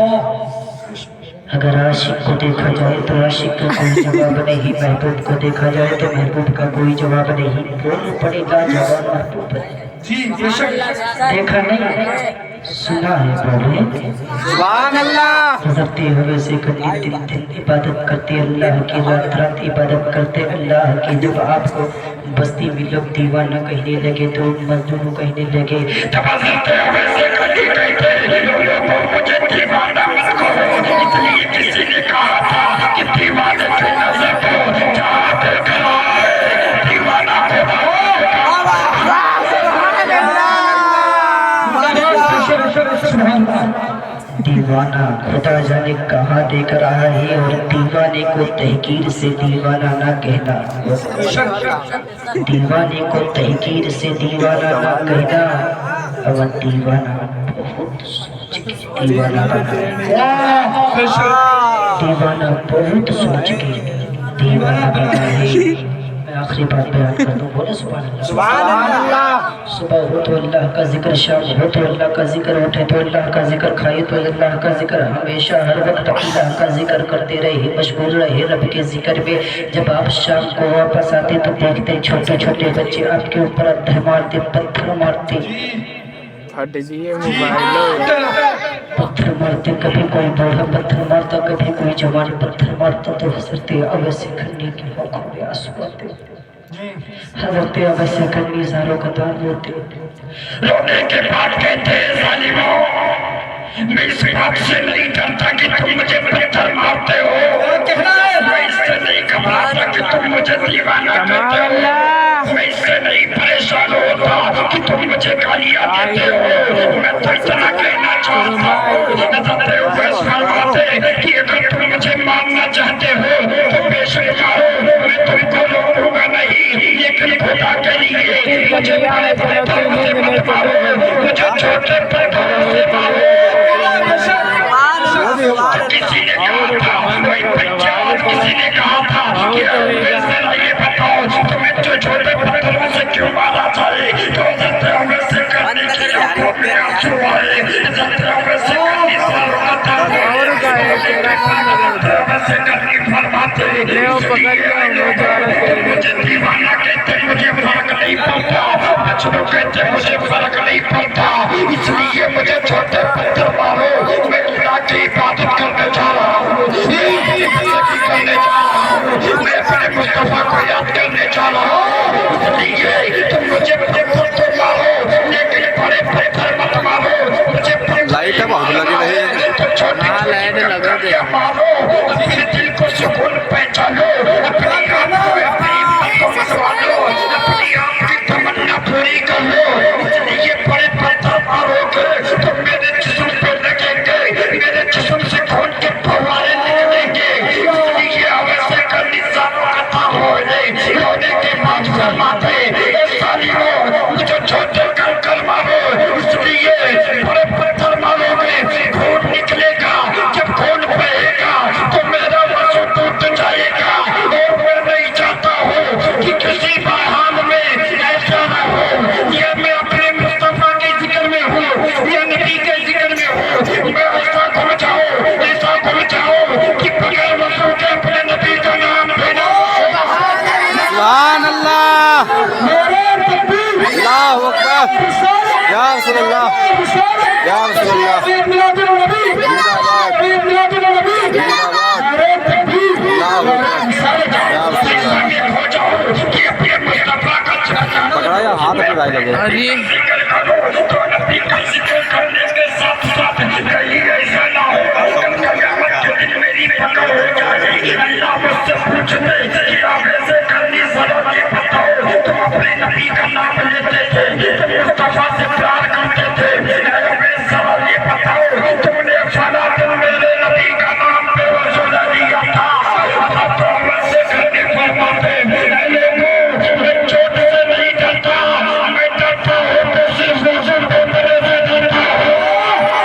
اگر عاشق کو دیکھا جائے تو عاشق کا کوئی جواب نہیں، محبوب کو دیکھا جائے تو محبوب کا کوئی جواب نہیں، بول پڑے گا جواب محبوب ہے۔ جی بے شک دیکھا نہیں سنا ہے بولے سبحان اللہ گزرتے ہوئے سے کبھی دن دن عبادت کرتے اللہ کی، رات رات عبادت کرتے اللہ کی۔ جب آپ کو بستی میں لوگ دیوانہ کہنے لگے تو مزدور کہنے لگے گزرتے ہوئے سے کبھی کہتے لوگوں مجھے دیوانہ مت کہو، اس لیے کسی نے کہا تھا کہ دیوانے کی نظر کو جہاں دیکھنا ہے دیوانہ کو دیوانہ خدا جانے کہاں دیکھ رہا ہے، اور دیوانے کو تحقیر سے دیوانہ نہ کہنا، دیوانے کو تحقیر سے دیوانہ نہ کہنا، اور دیوانہ بہت سوچ کے دیوانہ بنا، دیوانہ بہت سوچ کے دیوانہ بنا ہے۔ میں آخری بات بیان کر دوں، بولے سبحان اللہ۔ صبح ہو تو اللہ کا ذکر، شام ہو تو اللہ کا ذکر، اٹھے تو اللہ کا ذکر، کھائے تو اللہ کا ذکر، ہمیشہ ہر وقت اللہ کا ذکر کرتے رہے، مشغول رہے رب کے ذکر میں۔ جب آپ شام کو واپس آتے تو دیکھتے چھوٹے چھوٹے بچے آپ کے اوپر ادھر مارتے، پتھر مارتے، پھٹ جیے موبائل پتھر مارتے، کبھی کوئی بوڑھا پتھر مارتا، کبھی کوئی جوان پتھر مارتا، تو حضرت اویس کرنی کی آنکھوں میں آنسو آتے، حضرت اویس کرنی زاروں کا دار ہوتے۔ رونے کے بعد کہتے ہیں ظالموں میں اس بات سے نہیں ڈرتا کہ تم مجھے پتھر مارتے ہو، میں اس سے نہیں گھبراتا کہ تم مجھے دیوانہ کہتے ہو، میں اس سے نہیں پریشان ہوتا کہ تم مجھے گالیاں دیتے ہو، میں تو اتنا کہنا چاہتا ہوں حضرت اویس فرماتے کہ اگر تم مجھے مارنا چاہتے ہو تو بے شک مارو، میں تم کو روکوں گا نہیں، لیکن خدا کے لیے مجھے بڑے بڑے پتھروں سے مت مارو، مجھے چھوٹے پتھروں سے مارو۔ کسی نے کہا تھا کوئی بچہ اور کسی نے کہا تھا کہ اویس ذرا یہ بتاؤ تمہیں جو چھوٹے پتھروں سے کیوں مارا جائے، تو حضرت اویس کرنی کی آنکھوں میں آنسو آئے، حضرت اویس کرنی ساروں کا دار فرماتے مجھے دیوانہ کہتے مجھے فرق نہیں پڑتا، بچوں کہتے مجھے فرق نہیں پڑتا، اس لیے مجھے چھوٹے پتھر مارو، میں خدا کی عبادت کرنے جا رہا ہوں، کرنے جا رہا ہوں، میں اپنے مصطفیٰ کو یاد کرنے جا رہا ہوں، اس لیے تم مجھے پتھر مارو لیکن بڑے پتھر مت مارو، مجھے لائٹ بہت لگی رہی تو چھوٹے لگا مارو، اپنے دل کو سکون پہچانو، اپنی آنکھ کو اپنی ہمت کو مسوالو، اپنی آنکھ کی تمنا پوری کر لو، اس لیے بڑے پتھر مارو گے تو میرے جسم پہ لگیں گے، میرے جسم سے خون کے فوارے نکلیں گے، اس لیے اویس کرنی ساروں کا دار ہوئے، رونے کے بعد فرماتے اے ظالموں مجھے چھوٹے کر مارو، اس لیے بڑے پتھر مارو گے خون نکلے گا، جب خون بہے گا تو میرا وضو ٹوٹ جائے گا، اور میں نہیں چاہتا ہوں کہ کسی بحال میں ایسا نہ ہو، یا میں اپنے مصطفیٰ کے ذکر میں ہوں یا نبی کے ذکر میں ہوں، میں ایسا گھم جاؤں کہ بغیر وضو کے اپنے نبی کا نام لینا۔ سبحان اللہ اللہ اکبر یا رسول اللہ یا رسول اللہ زندہ باد پکڑایا ہاتھ پہ آئے لگے تو نبی کا ذکر کرنے کے ساتھ ساتھ کہیں ایسا نہ ہو قیامت کے دن میری پکڑ ہو جائے، اللہ مجھ سے پوچھتے کہ اویس کرنی ذرا یہ بتاؤ تم اپنے نبی کا نام لیتے تھے، تم مصطفیٰ سے پیار کرتے تھے، اویس ذرا یہ بتاؤ تم نے فلاں دن میرے نبی کا نام بے وضو نہ لیا تھا، حضرت اویس کرنی فرماتے اے لوگوں میں چوٹ سے نہیں ڈرتا، میں ڈرتا ہوں تو صرف وضو کو میرے سے ڈرتا ہوں۔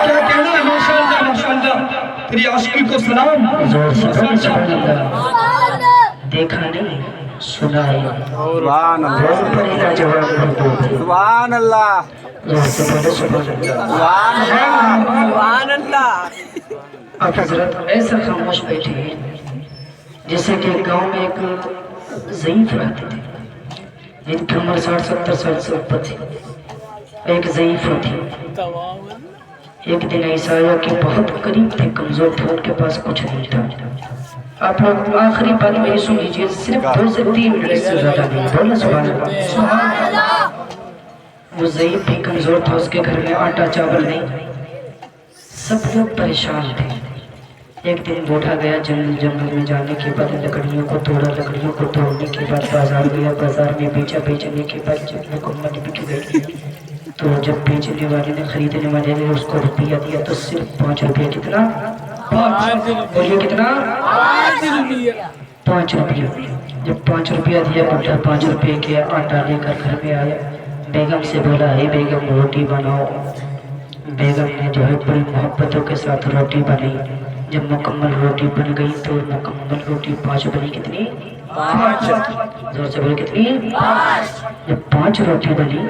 کیا کہنا ہے ماشاءاللہ ماشاءاللہ، تیری عاشقی کو سلام، زور سے بول سبحان اللہ۔ دیکھا نہیں سنا ہے، سبحان اللہ بول پڑے گا جواب محبوب ہے، سبحان اللہ زور سے بولے سبحان اللہ۔ سبحان اللہ سبحان اللہ आप हजरत ऐसा खामोश बैठे हैं जैसे कि गांव में एक ज़ईफ रहते थे, जिनकी उम्र 60-70 साल से ऊपर थी। एक ज़ईफ थी। एक दिन ऐसा आया कि बहुत गरीब थे, कमजोर थे, उनके पास कुछ नहीं था। आप लोग आखिरी बात में ये सुन लीजिए, सिर्फ 2 से 3 मिनट से ज्यादा नहीं। बोलो सुभान अल्लाह। वो ज़ईफ भी कमजोर था, उसके घर में आटा चावल नहीं, सब लोग परेशान थे। एक दिन बूढ़ा गया जंगल में जाने के बाद लकड़ियों को तोड़ा, लकड़ियों को तोड़ने के बाद बाजार गया, बाजार में बेचा, बेचने के बाद जब मुकम्मल बिक गई तो जब बेचने वाले ने खरीदने वाले ने उसको रुपया दिया तो सिर्फ 5 रुपया। कितना? 5। बोलिए कितना? 5 रुपया। जब 5 रुपया दिया बूढ़ा, 5 रुपये के आटा लेकर घर में आया, बेगम से बोला, हे बेगम रोटी बनाओ। बेगम ने जो है बड़ी मोहब्बतों के साथ रोटी बनाई। जब मुकम्मल रोटी बन गई तो मुकम्मल रोटी 5 बनी। कितनी? 5। जोर से बोले कितनी? 5। जब 5 रोटी बनी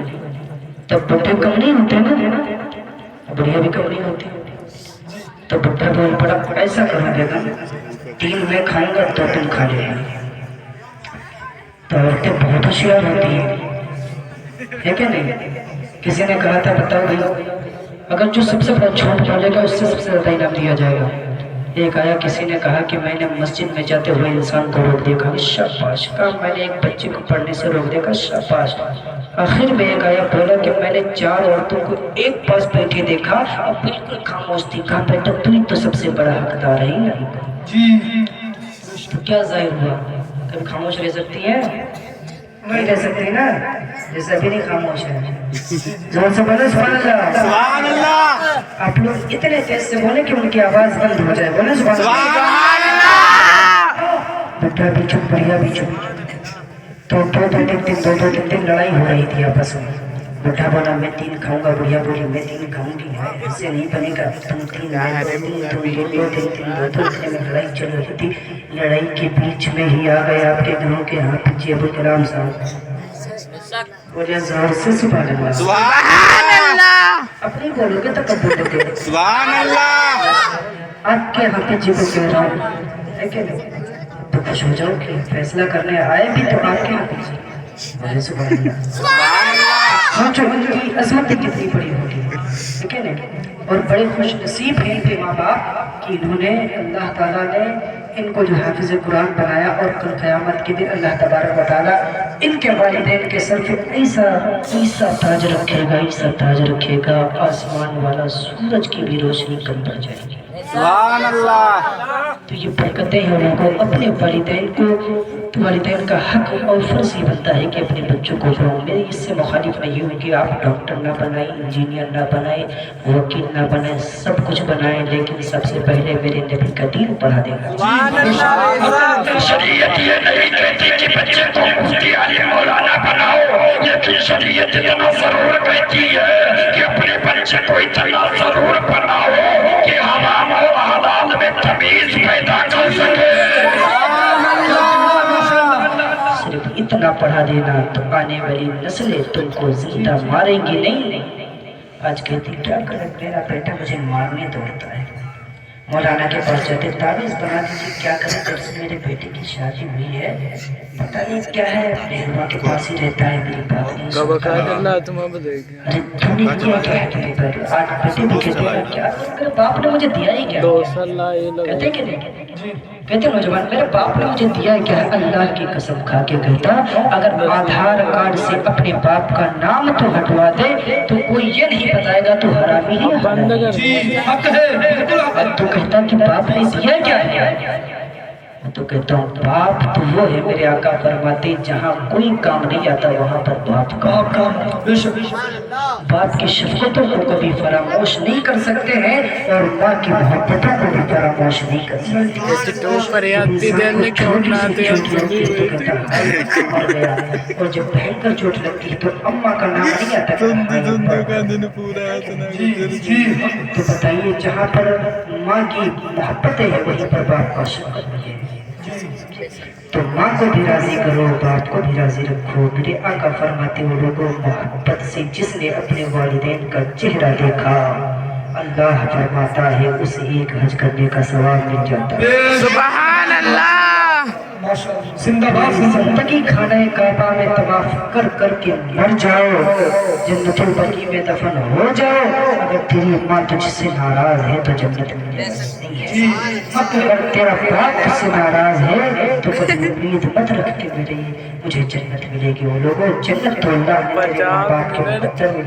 तब बुढ़े कम नहीं होते ना, बुढ़िया भी कम नहीं होती। तो बुढ़ा बोल पड़ा, ऐसा कहा बेगम, 3 मैं खाऊंगा, 2 तुम खा लेना। तो औरतें बहुत होशियार होती है क्या नहीं? किसी ने कहा था, बताओ भाई, अगर जो सबसे बड़ा झूठ बोलेगा उससे सबसे ज्यादा इनाम दिया जाएगा। एक आया, किसी ने कहा कि मैंने मस्जिद में जाते हुए इंसान को रोक देखा, शाबाश। कहा मैंने एक बच्चे को पढ़ने से रोक देखा, शाबाश। आखिर में एक आया, बोला कि मैंने 4 औरतों को एक पास बैठे देखा और बिल्कुल खामोश थी। कहा बेटा तू ही तो सबसे बड़ा हकदार है ना जी। तो क्या जाहिर हुआ, कभी खामोश रह सकती है? नहीं रह सकती ना, जैसे अभी नहीं खामोश है। जोर से बोलो सुभान अल्लाह। सुभान अल्लाह। आप लोग इतने तेज से बोले कि उनकी आवाज बंद हो जाए। बोले सुभान अल्लाह। बेटा भी चुप, बढ़िया भी चुप। तो 2-3 लड़ाई हो रही थी आपस में। बुढ़ा बोला मैं 3 खाऊंगा, बुढ़िया बोली मैं 3 खाऊंगी। ऐसे नहीं बनेगा, तुम 3 आए, तुम ये 2, 3 में लड़ाई चल रही थी। लड़ाई के बीच में ही आ गए आपके गाँव के हाफिज अब्दुल कलाम साहब। बोलिए जोर से सुभान अल्लाह। सुभान अल्लाह। अपनी बोलोगे तो कब बोलोगे? सुभान अल्लाह। आपके हाफिज जी को कह रहा हूँ, है कि नहीं? तो खुश हो जाओ कि फैसला करने आए भी तो आपके हाफिज। बोले सुभान अल्लाह। सोचो उनकी अजमत कितनी बड़ी होगी, ठीक है ना? और बड़े खुश नसीब हैं इनके माँ बाप कि इन्होंने, अल्लाह ताला ने इनको जो हाफिज कुरान बनाया और कल क़यामत के दिन अल्लाह तबारक व तआला इनके वालिदैन के सर पे ऐसा ताज रखेगा, ऐसा ताज रखेगा, आसमान वाला सूरज की भी रोशनी कम पड़ जाएगी। सुभान अल्लाह। तो ये बरकतें हैं उनको, अपने वालिदैन को, तो वालिदैन का हक और फर्ज ही बनता है कि अपने बच्चों को पढ़ाओ। मेरी इससे मुखालिफ नहीं हूँ कि आप डॉक्टर ना बनाए, इंजीनियर ना बनाए, वकील ना बनाए, सब कुछ बनाए, लेकिन सबसे पहले मेरे नबी का दीन पढ़ा देगा। शरीयत ये नहीं कहती कि बच्चे को मुफ्ती आलिम मौलाना बनाओ, लेकिन शरीयत इतना जरूर कहती है कि अपने बच्चे को इतना जरूर बनाओ कि हराम और हलाल में तमीज पैदा कर सके। सिर्फ इतना पढ़ा देना तो आने वाली नस्लें तुमको जिंदा मारेंगी नहीं। आज कहती क्या करें, मेरा बेटा मुझे मारने दौड़ता है। मौलाना के पास जाते, तावीज़ बना दीजिए, क्या करें, जब से मेरे बेटे की शादी हुई है पता नहीं क्या है, मेहरबा के पास ही रहता है, मेरी बात नहीं सुनता है। अरे तूने किया क्या है तेरे बेटे? आज बेटे भी कहते हैं क्या मेरे बाप ने मुझे दिया ही क्या? कहते कि नहीं कहते नौजवान, मेरे बाप ने मुझे दिया क्या है? अल्लाह की कसम खा के कहता, अगर आधार कार्ड से अपने बाप का नाम तो हटवा दे तो कोई ये नहीं बताएगा तो हरामी ही है। तू कहता कि बाप ने दिया क्या है? मैं तो कहता हूँ बाप तो वो है, मेरे आका फरमाते जहाँ कोई काम नहीं आता वहाँ पर बाप का काम। बाप की शफ़क़तों को कभी फरामोश नहीं कर सकते हैं और माँ की मोहब्बतों को भी फरामोश नहीं कर सकते। और जब भयंकर चोट लगती है तो अम्मा का नाम नहीं आता। तो बताइए जहाँ पर माँ की मोहब्बतें हैं वहीं पर बाप का शफ़क़त है। तो माँ को भी राजी करो, बाप को भी राजी रखो। मेरे आका फरमाते हो लोगों, मोहब्बत से जिसने अपने वालिदैन का चेहरा देखा अल्लाह फरमाता है उसे एक हज करने का सवाब मिल जाता है। सुभान अल्लाह। जिंदाबाद जिंदगी खाने काबा में तवाफ कर करके मर जाओ, जन्नतुल बकी में दफन हो जाओ, अगर तेरी माँ तुझसे नाराज है तो जन्नत मिलेगी नहीं है। अगर तेरा बाप तुझसे नाराज है तो कभी उम्मीद मत रख के मेरे मुझे जन्नत मिलेगी। वो लोगों जन्नत तो अल्लाह ने तेरे माँ बाप के मुकद्दर में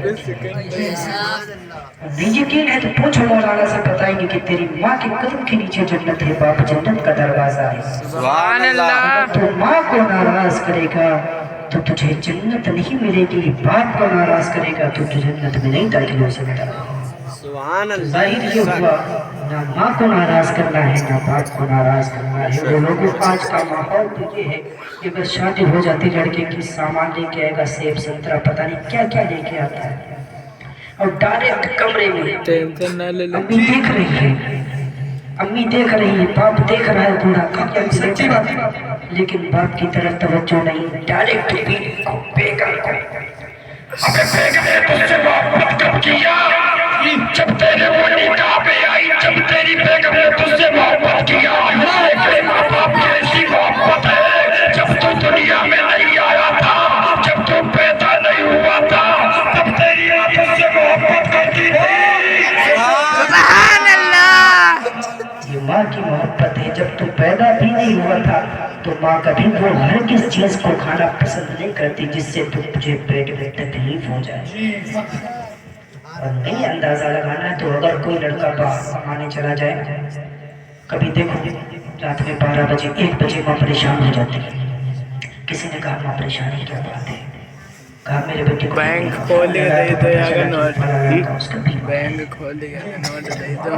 नहीं यकीन है तो पूछो मौलाना से, बताएंगे कि तेरी माँ के कदम के नीचे जन्नत है, बाप जन्नत का दरवाजा है। सुभान अल्लाह। तो माँ को नाराज करेगा तो तुझे जन्नत नहीं मिलेगी, बाप को नाराज करेगा तो तुझे जन्नत में नहीं दाखिल हो सकता। जाहिर ये हुआ ना माँ को नाराज करना है ना बाप को नाराज करना है। वो लोगों आज का माहौल तो ये है कि अगर शादी हो जाती लड़के की सामान लेके आएगा, सेब संतरा पता नहीं क्या क्या लेके आता है और डायरेक्ट कमरे में टेंशन ना ले लो। अम्मी देख रही है, अम्मी देख रही है, बाप देख रहा है, बूढ़ा सच्ची बात है, लेकिन बाप की तरफ तवज्जो नहीं, डायरेक्ट बीवी को बेगम को हमें बेगम ने तुझसे मोहब्बत कब किया? जब तेरे वो निकाह पे आई, जब तेरी बेगम ने तुझसे मोहब्बत किया। तेरे माँ बाप की ऐसी मोहब्बत है, जब तू दुनिया में नहीं आया था, जब तू पैदा नहीं हुआ था, तब तेरी माँ तुझसे मोहब्बत करती थी। सुभान अल्लाह। ये माँ की मोहब्बत है। जब तू पैदा भी नहीं हुआ था तो माँ कभी वो हर किस चीज को खाना पसंद नहीं करती जिससे तुझे पेट में तकलीफ हो जाए। और नहीं अंदाजा लगाना है तो अगर कोई लड़का बाहर कमाने चला जाए, कभी देखो रात में 12 बजे 1 बजे माँ परेशान हो जाती है। किसी ने कहा माँ परेशानी क्या बात है, कहा मेरे बेटे को बैंक खोल के दे दो यार, नोट बैंक खोल के नोट दे दो।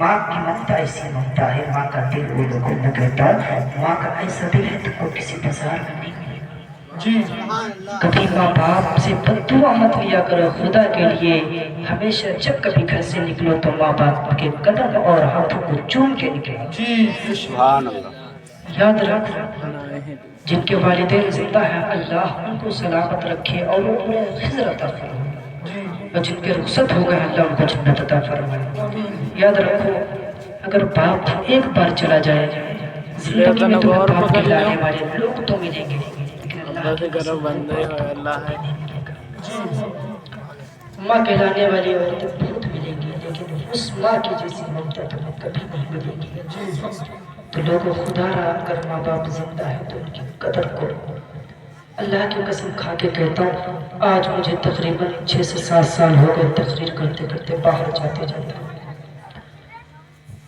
माँ की ममता ऐसी ममता है, माँ का दिल वो लोगों ने कहता, माँ का ऐसा दिल है तुमको किसी बाजार में नहीं मिलेगा। कभी माँ बाप से बद्दुआ मत लिया करो खुदा के लिए। हमेशा जब कभी घर से निकलो तो माँ बाप के कदम और हाथों को चूम के निकलो। सुभान अल्लाह। याद रख, जिनके वालिदैन जिंदा है अल्लाह उनको सलामत रखे और उन्हें खिज़्र अता फरमाए, और जिनके रुखसत हो गए अल्लाह उनको जन्नत अता फरमाए। याद रखो, अगर बाप एक बार चला जाए जिंदगी में तुम्हें बाप खिलाने वाले लोग तो मिलेंगे, अल्लाह से करो बंदे हो, अल्लाह है। माँ कहलाने वाली औरतें बहुत मिलेंगी, लेकिन उस माँ की जैसी ममता तुम्हें कभी नहीं मिलेगी। तो लोगों खुदा रहा अगर माँ बाप जिंदा है तो उनकी कदर करो। अल्लाह की कसम खा के कहता हूँ, आज मुझे तकरीबन 6 से 7 साल हो गए तकरीर करते करते बाहर जाते जाते।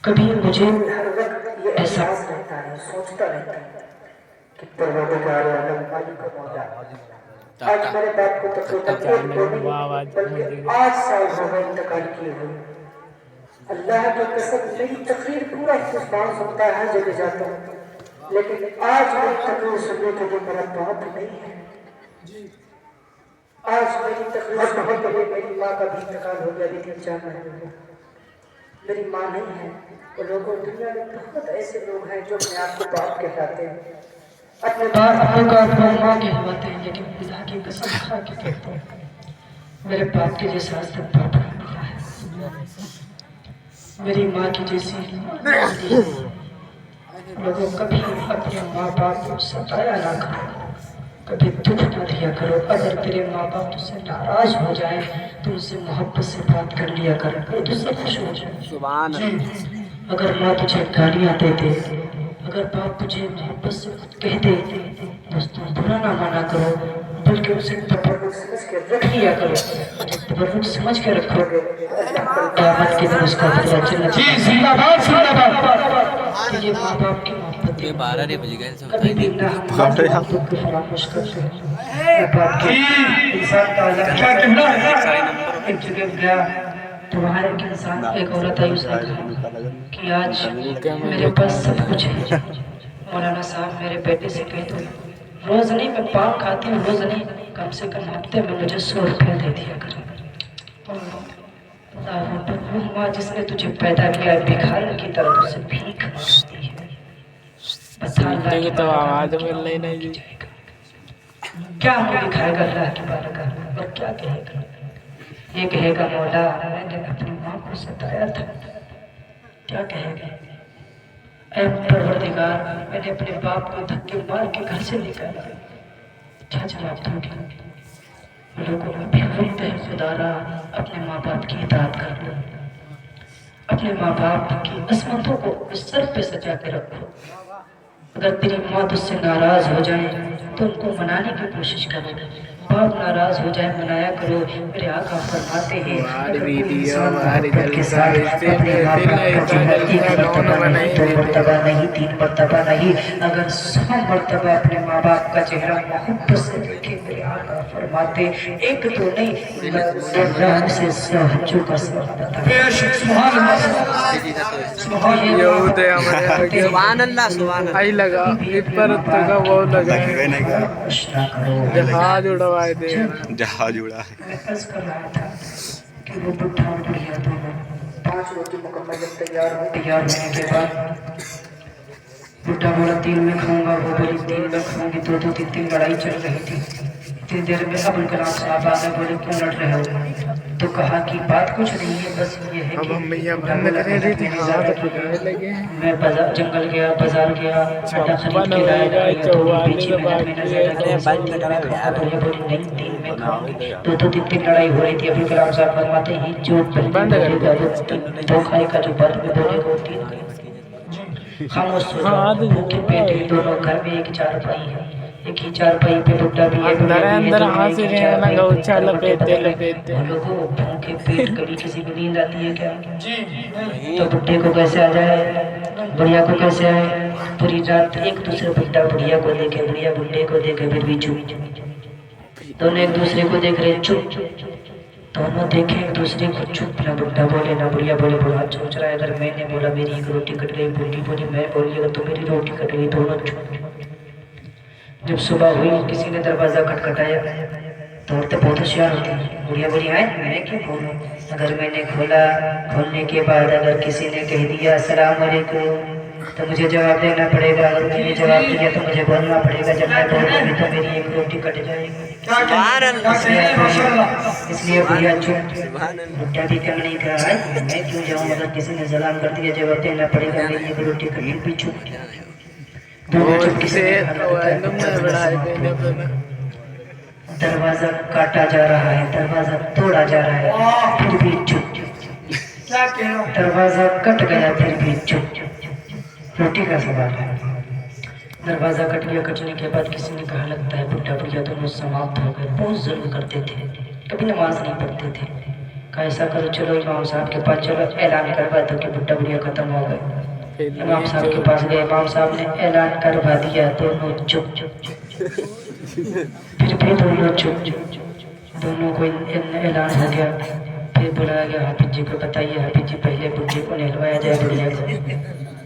कभी मुझे हर वक्त ये एहसास रहता है, सोचता रहता है कि परवरदिगार आलम मालिक मौला, आज मेरे बाप को तकरीबन 1 बल्कि 8 साल हो गए इंतकाल किए हुए। अल्लाह की कसम मेरी तकरीर पूरा हिंदुस्तान सुनता है, हर जगह जाता हूँ, लेकिन आज मेरी तकरीर सुनने के लिए मेरा बाप नहीं है। आज मेरी तकरीर सुनने के लिए मेरी माँ का भी इंतकाल हो गया, लेकिन जाना है मेरी माँ नहीं है। वो लोगों दुनिया में बहुत ऐसे लोग हैं जो अपने आप को बाप कहलाते हैं, अपने बाप को अपनी माँ कहलाते हैं, लेकिन खुदा की कसम खा के कहते हैं मेरे बाप के जैसा आज तक बाप नहीं मिला है, मेरी माँ की जैसी। लोगों कभी अपने माँ बाप को सताया ना करो, कभी दुख न दिया करो। अगर तेरे माँ बाप तुझसे नाराज हो जाए तो उनसे मोहब्बत से बात कर लिया कर, वो तुझसे खुश हो जाए। अगर माँ तुझे गालियाँ दे दे, अगर बाप तुझे मोहब्बत से कह दे, दोस्तों बुरा ना माना करो, बल्कि उसे तबर्रुक समझ के रख लिया करो। तबर्रुक समझ के रखोगे क़यामत के दिन उसका बदला जन्नत। जिंदाबाद जिंदाबाद। ये माँ बाप की मोहब्बत है, 12 बज गए कभी भी ना हमारे बापों को फरामोश करते हैं। बाप के इंसान का क्या कहना है। एक जगह गया तो वहाँ एक इंसान, एक औरत आई, उसने कहा कि आज मेरे पास सब कुछ है, मौलाना साहब मेरे बेटे से कह दो रोज नहीं, मैं पान खाती हूँ रोज नहीं, कम से कम हफ्ते में मुझे 100 रुपये दे दिया करो। वो माँ जिसने तुझे पैदा किया है भिखारी की तरह तुझसे भीख मांगती है। देखिए तो आवाज मिल रही नहीं जी। क्या मुँह दिखाएगा अल्लाह की बारगाह में और क्या कहेगा? ये कहेगा मौला मैंने अपनी माँ को को सताया था, क्या कहेंगे। ऐ परवरदिगार, मैंने अपने बाप को धक्के मार के घर से निकाला, क्या जवाब दूंगी। लोगों में भी वक्त है खुदारा, अपने माँ बाप की इताअत कर लो, अपने माँ बाप की अजमतों को सर पे सजा के रखो। अगर तेरी माँ तुझसे नाराज हो जाए तो उनको मनाने की कोशिश करो, बाप नाराज हो जाए मनाया करो। मेरे आका फरमाते हैं अगर कोई इंसान मोहब्बत के साथ अपने माँ बाप का जो है एक मर्तबा नहीं, दो मर्तबा नहीं, तीन मर्तबा नहीं, अगर 100 मर्तबा अपने माँ बाप का चेहरा मोहब्बत से देखे, मेरे आका फरमाते एक तो नहीं से 100 हज्जों का सवाब अता बेशक सुभान अल्लाह सुभान ये होते हमारे आगे सुभान अल्लाह सुभान अल्लाह। आई लगा पर का वो लगा जहाज उड़वाए दे जहाज उड़ा मैं अर्ज कर रहा था कि वो बुढ़ा और बुढ़िया दोनों 5 रोटी मुकम्मल जब तैयार होने के बाद बुढ़ा बोला 3 में खाऊंगा, वो बोली 3 में खाऊंगी। 2 3 लड़ाई चल रही थी। इतनी देर में अबुल कलाम साहब आ गए, बोले क्यों लड़ रहे हो। तो कहा कि बात कुछ नहीं है, बस ये है अब कि हम भैया बंद कर रहे थे हाथ पकड़ने लगे हैं। मैं बाजार जंगल गया, बाजार गया, आटा खरीद के लाया, बेची मैंने नहीं 3 में खाऊंगी। 2 3 लड़ाई हो रही थी। अबुल कलाम साहब फरमाते ही जो बंद कर बोलेगा वो 2 खाएगा, जो बाद में बोलेगा वो 3 खाएगा। खामोश हो जाओ, भूखे पेट ही दोनों घर में एक चारपाई है, एक ही चारपाई पे बुड्ढा भी है, अंदर अंदर हाथ से रहना गौचा लपेटते लपेटते। लोगों भूखे पेट कभी किसी को नींद आती है क्या। तो बुड्ढे को कैसे आ जाए, बुढ़िया को कैसे आए। पूरी रात एक दूसरे बुड्ढा बुढ़िया को देखे, बुढ़िया बुड्ढे को देखे, फिर भी चुप। दोनों एक दूसरे को देख रहे चुप, दोनों देखे एक दूसरे को चुप। ना बुड्ढा बोले ना बुढ़िया बोले। बुढ़ा सोच रहा है अगर मैंने बोला मेरी एक रोटी कट गई, बुढ़ी बोली मैं बोली अगर तो मेरी रोटी कट गई, दोनों चुप। जब सुबह हुई किसी ने दरवाजा खटखटाया, तो औरतें बहुत होशियार होती हैं। बुढ़िया बोली आए मैं क्यों खोलूं। अगर मैंने खोला, खोलने के बाद अगर किसी ने कह दिया अस्सलाम वालेकुम तो मुझे जवाब देना पड़ेगा। अगर मैंने जवाब दिया तो मुझे बोलना पड़ेगा। जब मैं बोलूंगी तो मेरी एक रोटी कट जाएगी। इसलिए बुढ़िया चुप। बुढ़ा भी कम नहीं कहा है मैं क्यों जाऊँ, अगर किसी ने सलाम कर दिया जवाब देना पड़ेगा, मेरी एक रोटी कट भी चुप। दरवाजा काटा जा रहा है, दरवाजा तोड़ा जा रहा है, फिर भी चुप। दरवाजा कट गया फिर भी चुप। रोटी का सवाल है। दरवाजा कट गया, कटने के बाद किसी ने कहा लगता है बुढ़ा बुढ़िया दोनों समाप्त हो गए। बहुत जुल्म करते थे, कभी नमाज नहीं पढ़ते थे। कहा ऐसा करो चलो इमाम साहब के पास चलो, ऐलान करवा दो कि बुढ़ा बुढ़िया खत्म हो गए। इमाम साहब के पास गए, इमाम साहब ने ऐलान करवा दिया, दोनों चुप। फिर भी दोनों चुप, दोनों को ऐलान हो गया। फिर बुलाया गया हाफिज जी को, बताइए हाफिज जी पहले बुढ़े को नहलवाया जाए बुढ़िया को।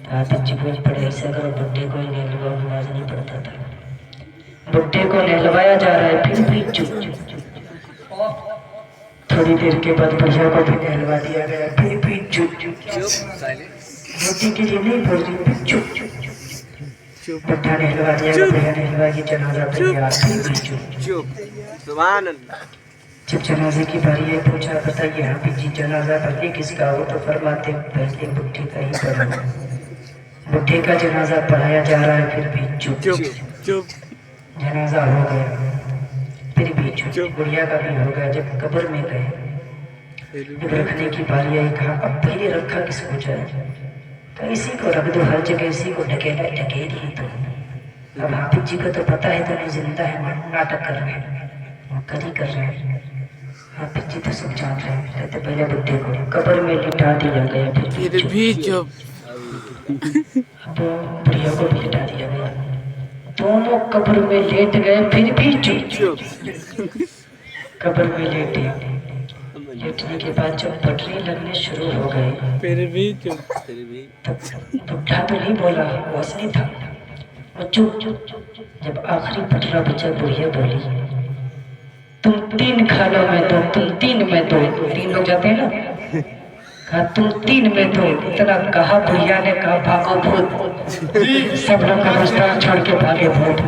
हाफिज जी को पढ़े ऐसा करो बुढ़े को नहलवाओ, नमाज नहीं पढ़ता था। बुढ़े को नहलवाया जा रहा है फिर भी चुप। थोड़ी देर के बाद बुढ़िया को भी नहलवा दिया गया, फिर भी चुप। रोटी के लिए नहीं बोल रही, चुप। बुढ़ा नहलवा दिया, बुढ़िया नहलवा की, जनाजा तैयार, फिर भी चुप। सुभान अल्लाह। जब जनाजे की बारी है पूछा बताइए हाफिज जी जनाजा पहले किसका हो, तो फरमाते पहले बुढ़े का ही पढ़ो। बुढ़े का जनाजा पढ़ाया जा रहा है फिर भी चुप। जनाजा हो गया फिर भी चुप। बुढ़िया का भी हो गया। जब कब्र में गए, जब रखने की बारी आई, कहा अब पहले रखा किसको जाए, तो इसी को रख दो, हर जगह इसी को ढकेल ही तो। अब हाफिज जी को तो पता है तो नहीं जिंदा है, नाटक कर रहे हैं, करी कर रहे हैं। हाफिज जी तो सब जान रहे हैं। कहते पहले बुड्ढे को कब्र में लिटा दिया गया फिर भी चुप। अब बुढ़िया को भी लिटा दिया गया, दोनों कब्र में लेट गए फिर भी चुप। कब्र में लेटने के बाद जब पटरी लगने शुरू हो गए फिर भी चुप। तब बुढ़ा तो नहीं बोला, वो असली था, वो चुप। जब आखिरी पटरा बचा बुढ़िया बोली तुम 3 खानों में दो, तुम 3 में दो। 3 लोग जाते हैं ना, कहा तुम 3 में दो। इतना कहा बुढ़िया ने कहा भागो भूत। सब लोग कब्रिस्तान छोड़ के भागे भूत।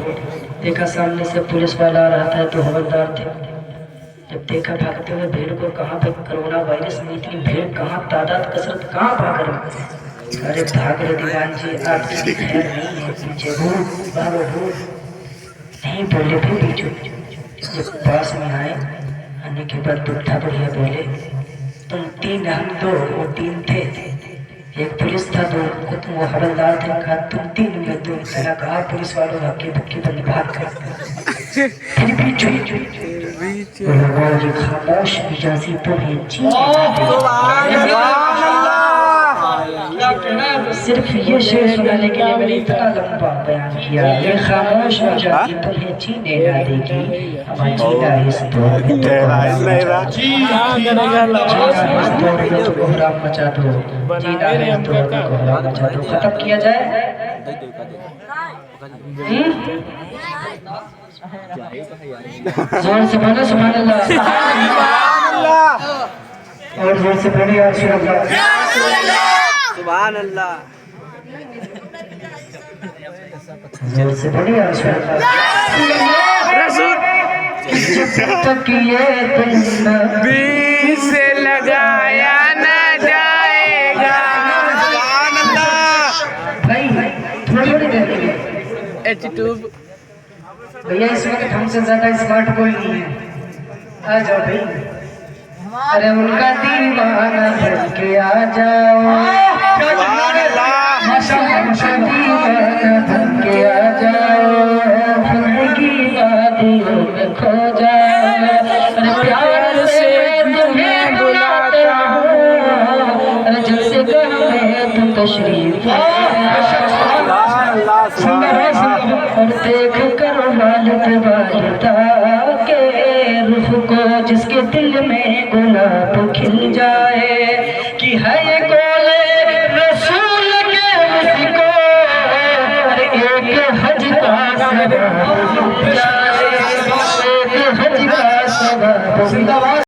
देखा सामने से पुलिस वाला आ रहा था, तो हवलदार थे। जब देखा भागते हुए भीड़ को, कहाँ पे कोरोना वायरस में इतनी भीड़, कहाँ तादाद कसरत, कहाँ भाग रहे। अरे भाग रहे दीवान जी, आपकी खैर नहीं है, पीछे भूत भागो भूत। नहीं बोले भी बीचो। जब पास में आने के बाद बुद्धा बढ़िया बोले, तुम तीन, हम दो, वो तीन थे, एक पुलिस था, दो तुम वो हवलदार थे, कहा तुम तीन में दो। मैंने कहा पुलिस वालों हक्की भक्की बंद भाग कर फिर भी चुप। जी खामोश मिजाजी तो है जी। सिर्फ ये शेर सुनाने के लिए मैंने इतना लंबा बयान किया। ये खामोश मिजाजी तो है जीने ना देगी, हमारा जीना इस दौर में तो कोहराम मचा दो, जीना है इस दौर में कोहराम मचा दो। खत्म किया जाए। जोर से बोलो सुभान अल्लाह, और जोर से बोलो या रसूल अल्लाह, सुभान अल्लाह। जोर से बोलो या रसूल तक ये बीच से लगाया न जाएगा। भाई थोड़ी देर के लिए H2 भैया इस वक्त हमसे ज्यादा स्मार्ट कोई नहीं है, आ जाओ भाई। अरे उनका दीवाना बन के आ जाओ, उनका दीवाना बन के आ जाओ, जिंदगी वादियों में खो जाओ। अरे प्यार से तुम्हें बुलाता हूँ, अरे जैसे घर में तुम तशरीफ और देख कर वालिदा के रुख को, जिसके दिल में गुलाब खिल जाए कि है ये कोले रसूल के मुझको, और एक हज का सवाब जाए, एक हज का सवाब।